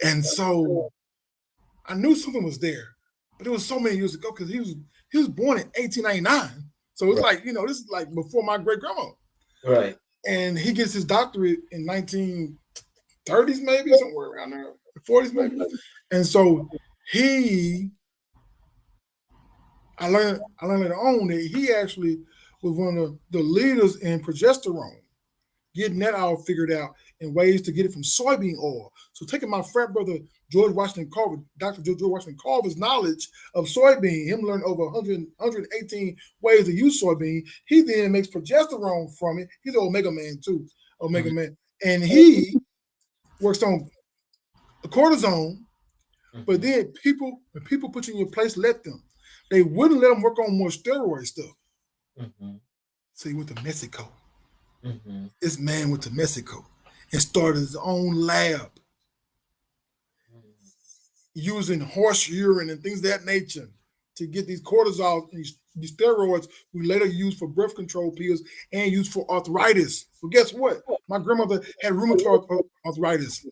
And so I knew something was there, but it was so many years ago because he was born in 1899. So it's like, this is like before my great grandma. Right. And he gets his doctorate in 1930s, maybe somewhere around there, 40s maybe. And so I learned later on that he actually was one of the leaders in progesterone, getting that all figured out and ways to get it from soybean oil. So taking my frat brother George Washington Carver, Dr. George Washington Carver's knowledge of soybean, him learning over 118 ways to use soybean, he then makes progesterone from it. He's an Omega man too, Omega man. And he works on cortisone, but then when people put you in your place, let them. They wouldn't let him work on more steroid stuff. So he went to Mexico. This man went to Mexico and started his own lab using horse urine and things of that nature to get these cortisol, these steroids we later used for birth control pills and used for arthritis. Well, guess what? My grandmother had rheumatoid arthritis.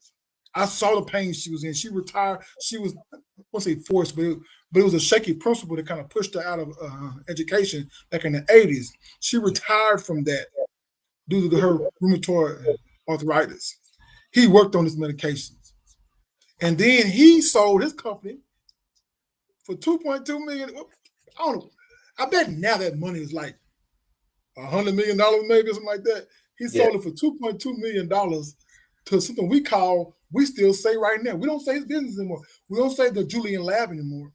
I saw the pain she was in. She retired. She was, I won't say forced, but it was a shaky principle that kind of pushed her out of education back in the 80s. She retired from that due to her rheumatoid arthritis. He worked on his medications. And then he sold his company for $2.2 million. I don't know. I bet now that money is like $100 million, maybe, something like that. He sold it for $2.2 million to something we still say right now. We don't say his business anymore. We don't say the Julian Lab anymore.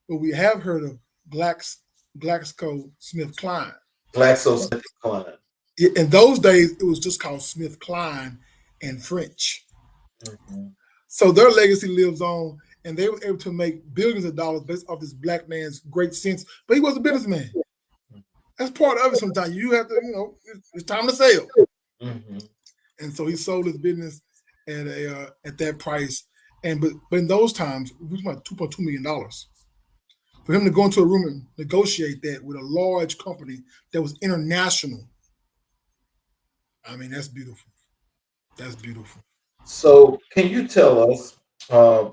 But we have heard of GlaxoSmithKline. GlaxoSmithKline. In those days, it was just called SmithKline in French. So their legacy lives on, and they were able to make billions of dollars based off this black man's great sense. But he was a businessman. That's part of it sometimes. You have to, it's time to sell. And so he sold his business at that price. But in those times, it was about $2.2 million. For him to go into a room and negotiate that with a large company that was international, I mean, that's beautiful. That's beautiful. So, can you tell us,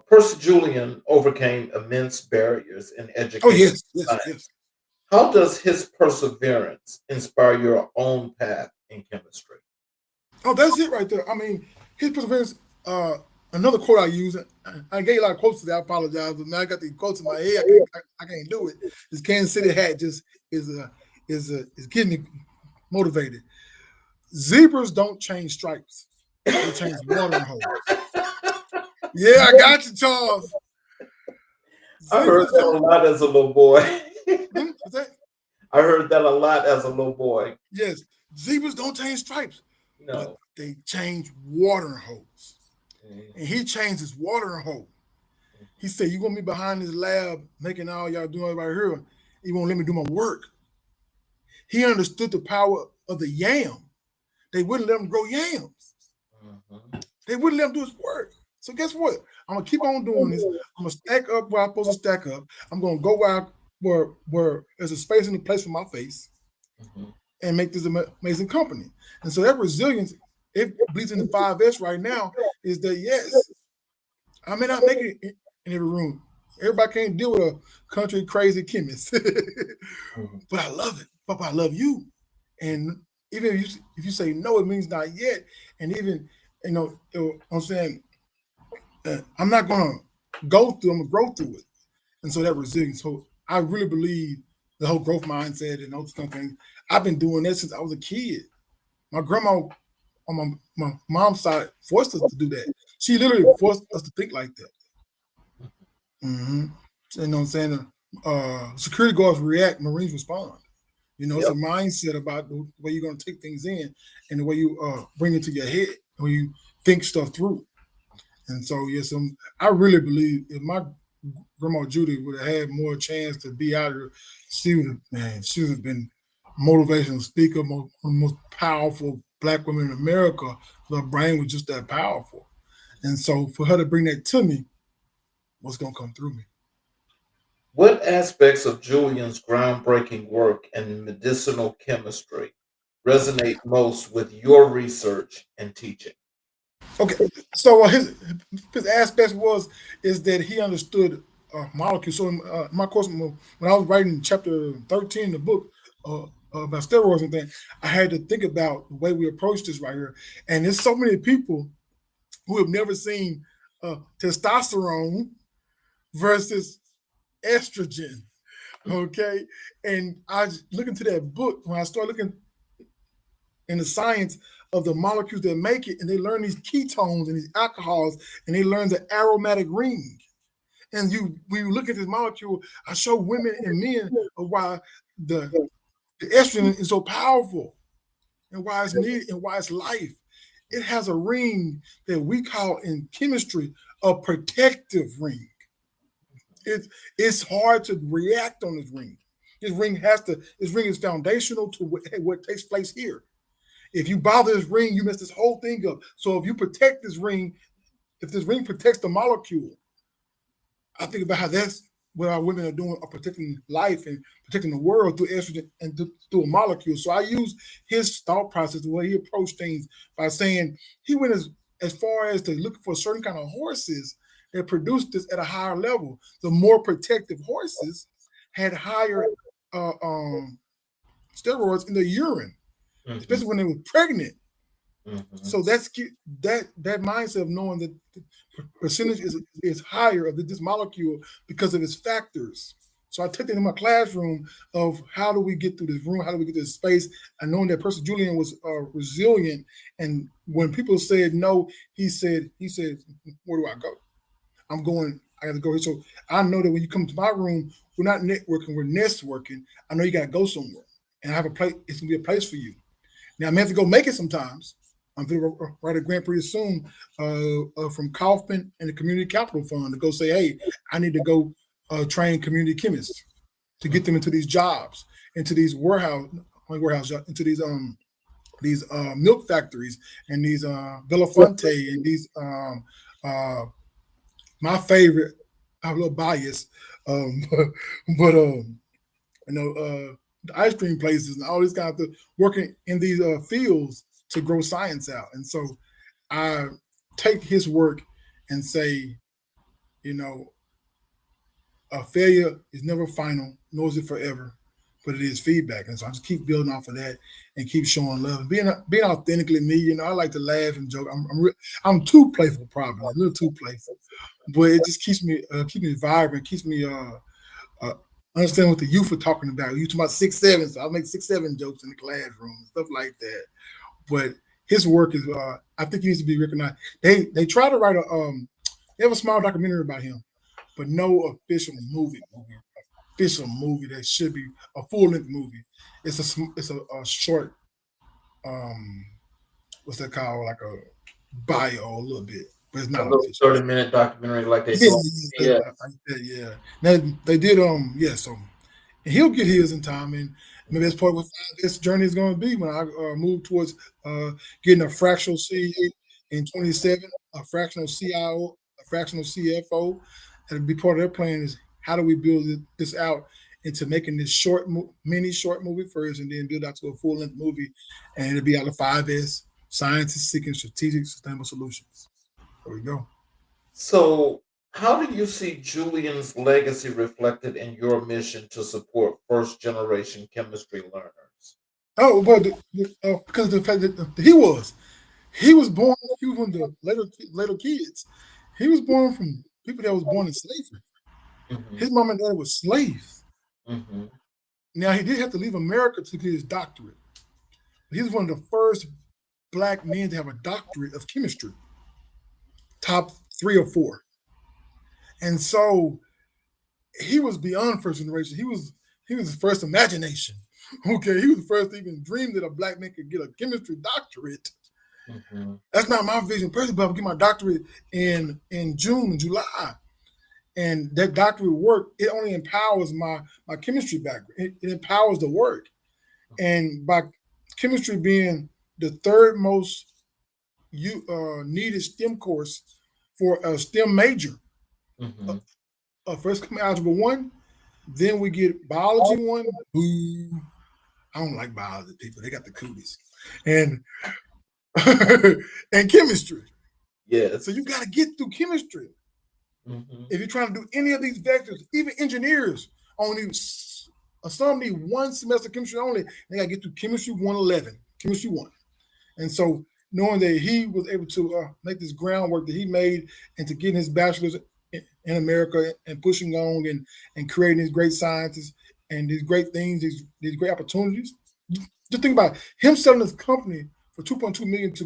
Percy Julian overcame immense barriers in education. Oh, yes. How does his perseverance inspire your own path in chemistry? Oh, that's it right there. I mean, his perseverance, another quote I use, I gave a lot of quotes today, I apologize, but now I got these quotes in my head, I can't do it. This Kansas City hat just is getting me motivated. Zebras don't change stripes. They change watering holes. Yeah, I got you, Charles. I heard that a lot as a little boy. What's that? I heard that a lot as a little boy. Yes, zebras don't change stripes. No. But they change watering holes. And he changed his watering hole. He said, "You want me behind this lab making all y'all doing right here? You won't let me do my work." He understood the power of the yam. They wouldn't let him grow yams. They wouldn't let him do his work. So guess what? I'm gonna keep on doing this. I'm gonna stack up where I'm supposed to stack up. I'm gonna go where there's a space and a place for my face, and make this amazing company. And so that resilience, it bleeds into 5S right now, is that yes, I may not make it in every room. Everybody can't deal with a country crazy chemist. But I love it. Papa, I love you. And even if you say no, it means not yet. And even, I'm saying, I'm not going to go through, I'm going to grow through it. And so that resilience. So I really believe the whole growth mindset and those kind of things. I've been doing that since I was a kid. My grandma on my mom's side forced us to do that. She literally forced us to think like that. Mm-hmm. You know what I'm saying? Security guards react, Marines respond. You know, it's a Yep. mindset about the way you're going to take things in and the way you bring it to your head, when you think stuff through. And so, yes, I really believe if my grandma Judy would have had more chance to be out here, she would have been motivational speaker, most powerful black woman in America. Her brain was just that powerful. And so for her to bring that to me, what's going to come through me? What aspects of Julian's groundbreaking work in medicinal chemistry resonate most with your research and teaching? Okay, so his aspect is that he understood molecules. So in my course, when I was writing chapter 13 in the book about steroids and things, I had to think about the way we approach this right here. And there's so many people who have never seen testosterone versus estrogen. Okay, and I look into that book when I start looking in the science of the molecules that make it, and they learn these ketones and these alcohols, and they learn the aromatic ring. And when you look at this molecule, I show women and men of why the, the estrogen is so powerful and why it's needed and why it's life. It has a ring that we call in chemistry a protective ring. It's hard to react on this ring. This ring is foundational to what takes place here. If you bother this ring, you mess this whole thing up. So if you protect this ring, if this ring protects the molecule, I think about how that's what our women are doing, are protecting life and protecting the world through estrogen and through a molecule. So I use his thought process, the way he approached things, by saying he went as far as to look for certain kind of horses that produced this at a higher level. The more protective horses had higher uh, um, steroids in the urine, Mhm, especially when they were pregnant. mhm. So that mindset of knowing that the percentage is higher of this molecule because of its factors. So I took that in my classroom of how do we get through this room, how do we get through this space, and knowing that person Julian was resilient. And when people said no, he said, where do I go? I'm going. I got to go here. So I know that when you come to my room, we're not networking, we're nest working. I know you got to go somewhere, and I have a place. It's gonna be a place for you. Now I may have to go make it sometimes. I'm going to write a grant pretty soon from Kaufman and the Community Capital Fund to go say, hey, I need to go train community chemists to get them into these jobs, into these into these milk factories and these Belafonte and these uh, my favorite. I'm a little biased, um, but the ice cream places and all this kind of stuff, working in these fields to grow science out. And so I take his work and say, you know, a failure is never final, nor is it forever, but it is feedback. And so I just keep building off of that and keep showing love and being authentically me. You know, I like to laugh and joke. I'm too playful, probably a little too playful, but it just keeps me vibrant, keeps me uh, understand what the youth are talking about. You talking about 6'7", so I make 6'7" jokes in the classroom and stuff like that. But his work is, I think he needs to be recognized. They try to write they have a small documentary about him, but no official movie that should be a full length movie. It's a short, um, what's that called, like a bio a little bit, but it's A not little official. 30-minute documentary like they Yeah, do on yeah, PBS. like that, yeah. Now they did yeah. So and he'll get his in time, and maybe that's part of what this journey is going to be when I move towards uh, getting a fractional CEO in 27, a fractional CIO, a fractional CFO, and be part of their plan is how do we build this out into making this mini short movie first, and then build out to a full length movie, and it'll be out of 5S, scientists seeking strategic sustainable solutions. There we go. So, how do you see Julian's legacy reflected in your mission to support first generation chemistry learners? Oh, but because of the fact that he was born. He was one of the later kids. He was born from people that was born in slavery. Hmm. His mom and dad was slaves. Hmm. Now he did have to leave America to get his doctorate. But he was one of the first black men to have a doctorate of chemistry, top 3 or 4. And so he was beyond first generation. He was the first imagination. Okay, he was the first to even dream that a black man could get a chemistry doctorate. Mm-hmm. That's not my vision personally, but I'll get my doctorate in June and July. And that doctorate work, it only empowers my chemistry background. It empowers the work. And by chemistry being the third most needed STEM course for a STEM major, Mm-hmm. First come Algebra 1, then we get Biology 1. Boo. I don't like biology people. They got the cooties. And and chemistry. Yes. So you got to get through chemistry. Mm-hmm. If you're trying to do any of these vectors, even engineers only some need 1 semester chemistry only. They got to get through chemistry 111, chemistry 1. And so knowing that he was able to make this groundwork that he made and to get his bachelor's in America and pushing on and creating these great scientists and these great things, these great opportunities. Just think about it. Him selling his company for $2.2 million to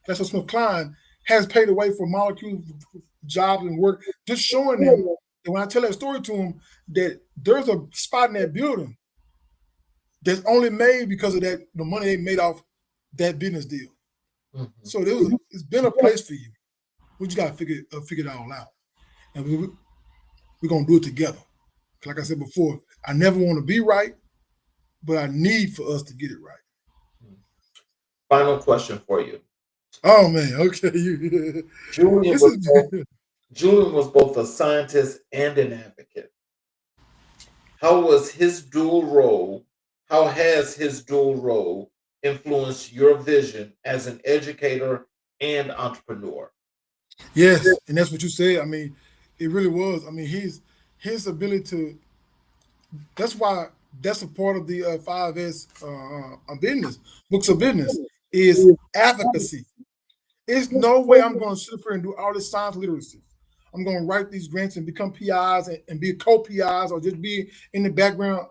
GlaxoSmithKline has paid the way for molecules, jobs, and work. Just showing them that when I tell that story to them, that there's a spot in that building that's only made because of the money they made off that business deal. Mm-hmm. So it's been a place for you. We just got to figure it all out, and we're gonna do it together. Like I said before, I never want to be right, but I need for us to get it right. Final question for you. Oh man, okay. Julian was both a scientist and an advocate. How has his dual role influenced your vision as an educator and entrepreneur? Yes, and that's what you said. I mean, it really was. I mean, his ability to. That's why that's a part of the 5S business books of business is advocacy. There's no way I'm going to sit up here and do all this science literacy. I'm going to write these grants and become PIs and be co-PIs or just be in the background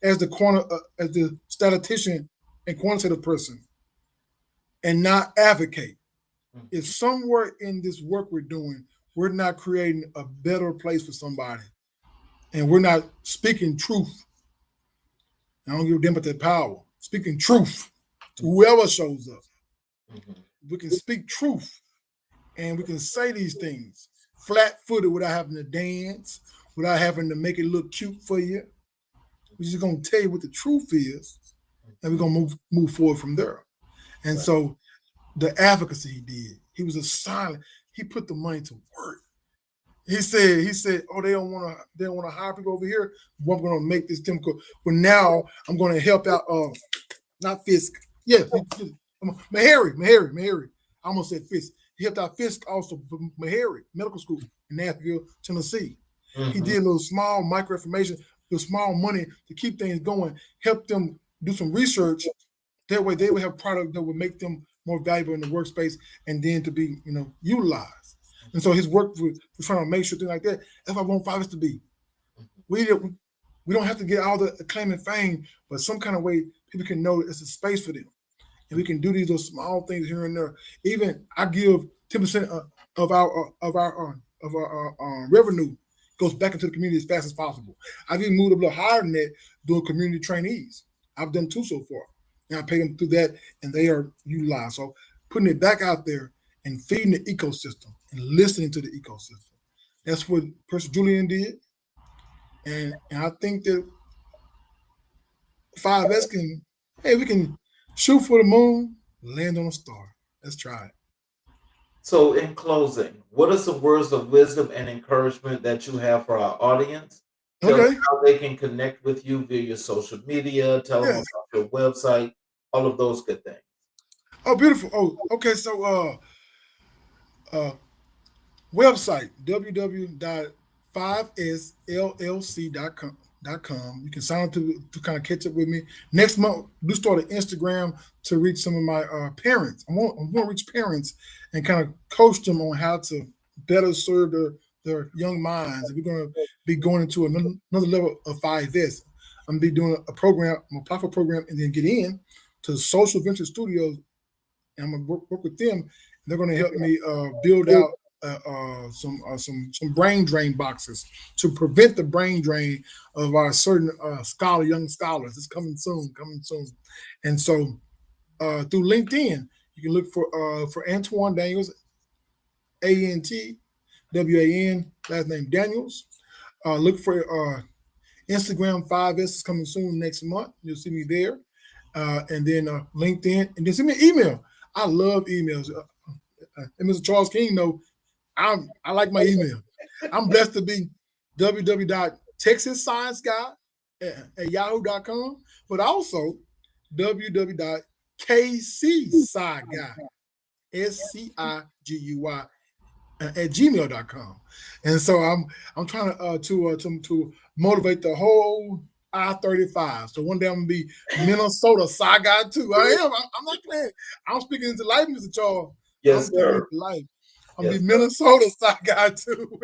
as the statistician and quantitative person and not advocate. If somewhere in this work we're doing, we're not creating a better place for somebody and we're not speaking truth. I don't give a damn about that power. Speaking truth to whoever shows up. Mm-hmm. We can speak truth and we can say these things flat-footed without having to dance, without having to make it look cute for you. We're just going to tell you what the truth is and we're going to move forward from there. And so the advocacy he did, he was he put the money to work. He said, oh, they don't want to hire people over here. Well, I'm going to make this chemical. But now I'm going to help out, not Fisk. Yeah, Meharry. I almost said Fisk. He helped out Fisk also, Meharry Medical School in Nashville, Tennessee. Mm-hmm. He did a little small micro information, little small money to keep things going, help them do some research. That way they would have product that would make them more valuable in the workspace and then to be, utilized. And so his work was trying to make sure things like that. That's what I want 5S to be. We don't have to get all the acclaim and fame, but some kind of way people can know it's a space for them. And we can do these little small things here and there. Even I give 10% of our revenue goes back into the community as fast as possible. I've even moved a little higher than that doing community trainees. I've done 2 so far. And I pay them through that and they are utilized. So putting it back out there and feeding the ecosystem and listening to the ecosystem. That's what Professor Julian did. And I think that 5S we can shoot for the moon, land on a star. Let's try it. So in closing, what are some words of wisdom and encouragement that you have for our audience? Tell them how they can connect with you via your social media. Tell them about your website, all of those good things. Oh, beautiful. Oh, okay. So website, www.5sllc.com. You can sign up to kind of catch up with me. Next month, we start an Instagram to reach some of my parents. I want to reach parents and kind of coach them on how to better serve their young minds. And we're going to be going into another level of 5S. I'm going to be doing a program, I'm going to apply for a program and then get in to Social Venture Studios. And I'm going to work with them. They're going to help me build out some brain drain boxes to prevent the brain drain of our certain young scholars. It's coming soon, And so through LinkedIn, you can look for Antwan Daniels, ANTWAN, last name Daniels. Look for Instagram 5S is coming soon next month. You'll see me there. And then LinkedIn, and then send me an email. I love emails. And Mr. Charles King know I like my email. I'm blessed to be www.texasscienceguy@yahoo.com, but also www.kcsciguy, SCIGUY at gmail.com. And so I'm trying to motivate the whole I-35. So one day I'm gonna be Minnesota Sci Guy too. I am. I'm not playing. I'm speaking into life, Mr. Charles. Yes, I'm sir. life. I'm gonna be Minnesota Sci Guy too.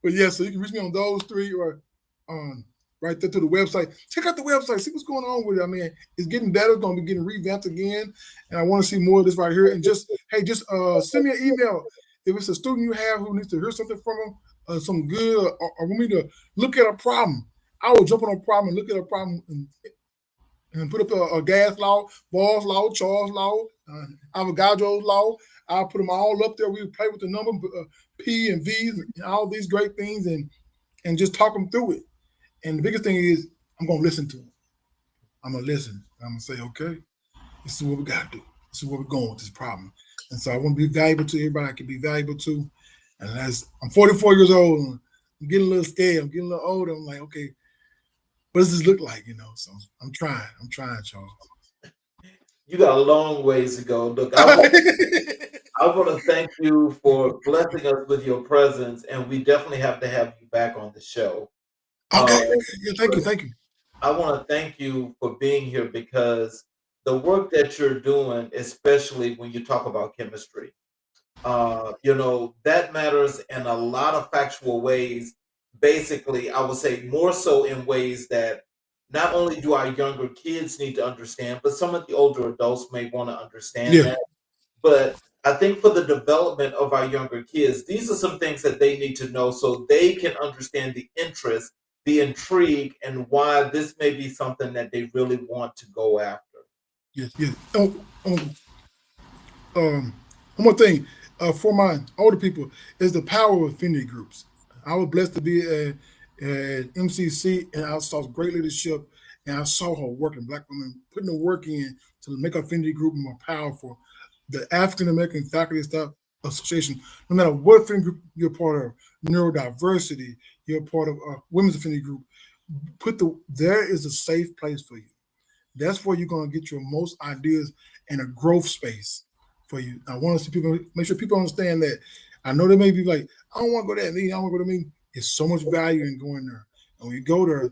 But yeah, so you can reach me on those three or right there to the website. Check out the website. See what's going on with it. I mean, it's getting better. It's gonna be getting revamped again, and I want to see more of this right here. And just send me an email if it's a student you have who needs to hear something from them, some good, or want me to look at a problem. I will jump on a problem and look at a problem and put up a gas law, Ball's law, Charles law, Avogadro's law. I'll put them all up there. We play with the number P and V's and all these great things and just talk them through it. And the biggest thing is I'm going to listen to them. I'm going to listen. I'm going to say, okay, this is what we got to do. This is where we're going with this problem. And so I want to be valuable to everybody I can be valuable to. And I'm 44 years old. And I'm getting a little scared. I'm getting a little older. I'm like, okay, what does this look like? So I'm trying, Charles. You got a long ways to go. Look, I want to thank you for blessing us with your presence, and we definitely have to have you back on the show. Okay, thank you. I want to thank you for being here because the work that you're doing, especially when you talk about chemistry, that matters in a lot of factual ways. Basically, I would say more so in ways that not only do our younger kids need to understand, but some of the older adults may want to understand that. But I think for the development of our younger kids, these are some things that they need to know so they can understand the interest, the intrigue, and why this may be something that they really want to go after. Yes. One more thing for my older people is the power of affinity groups. I was blessed to be at MCC, and I saw great leadership, and I saw her working, Black women putting the work in to make our affinity group more powerful. The African American Faculty Staff Association, no matter what affinity group you're part of, neurodiversity, you're part of a women's affinity group, there is a safe place for you. That's where you're going to get your most ideas and a growth space for you. I want to see people, make sure people understand that. I know they may be like, I don't want to go to that meeting, I don't want to go to that meeting. There's so much value in going there. And when you go there,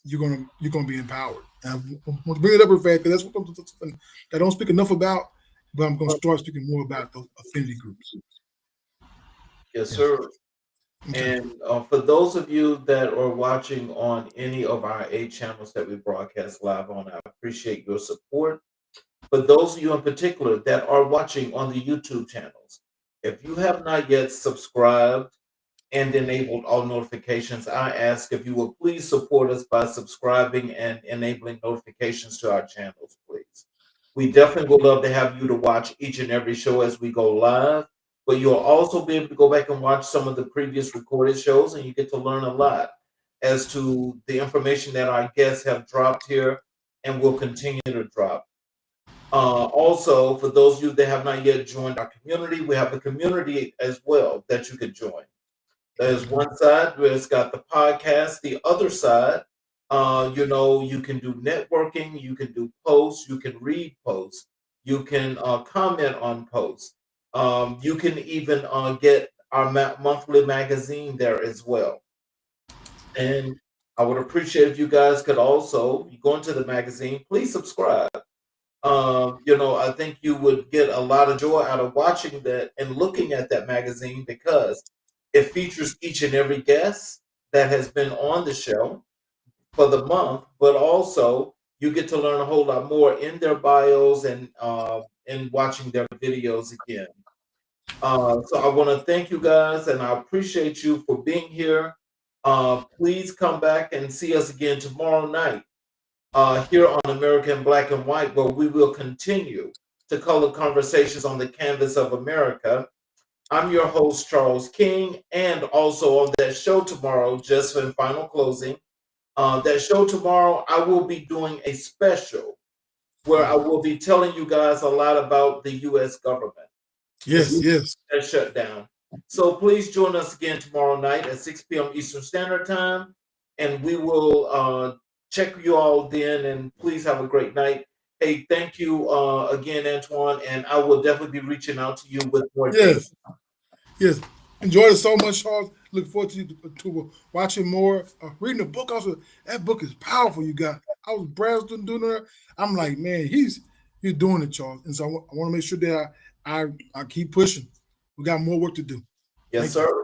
you're gonna be empowered. And I want to bring it up real fast because that's something I don't speak enough about, but I'm going to start speaking more about those affinity groups. Yes, sir. Okay. And for those of you that are watching on any of our 8 channels that we broadcast live on, I appreciate your support. But those of you in particular that are watching on the YouTube channels, if you have not yet subscribed and enabled all notifications, I ask if you will please support us by subscribing and enabling notifications to our channels, please. We definitely would love to have you to watch each and every show as we go live, but you'll also be able to go back and watch some of the previous recorded shows, and you get to learn a lot as to the information that our guests have dropped here and will continue to drop. Also, for those of you that have not yet joined our community, we have a community as well that you could join. There's one side where it's got the podcast. The other side, you can do networking, you can do posts, you can read posts, you can comment on posts. You can even get our monthly magazine there as well. And I would appreciate if you guys could also go into the magazine, please subscribe. I think you would get a lot of joy out of watching that and looking at that magazine because It features each and every guest that has been on the show for the month, but also you get to learn a whole lot more in their bios and watching their videos again. So I want to thank you guys, and I appreciate you for being here. Please come back and see us again tomorrow night here on American Black and White, where we will continue to color conversations on the canvas of America. I'm your host, Charles King, and also on that show tomorrow, just in final closing, that show tomorrow, I will be doing a special where I will be telling you guys a lot about the U.S. government. Yes, yes. That shut down. So please join us again tomorrow night at 6 p.m. Eastern Standard Time, and we will check you all then. And please have a great night. Hey, thank you again, Antwan, and I will definitely be reaching out to you with more data. Yes, yes. Enjoyed it so much, Charles. Look forward to watching more. Reading the book also. That book is powerful, you guys. I was browsing doing it. I'm like, man, he's doing it, Charles. And so I want to make sure that I keep pushing. We got more work to do. Yes, sir.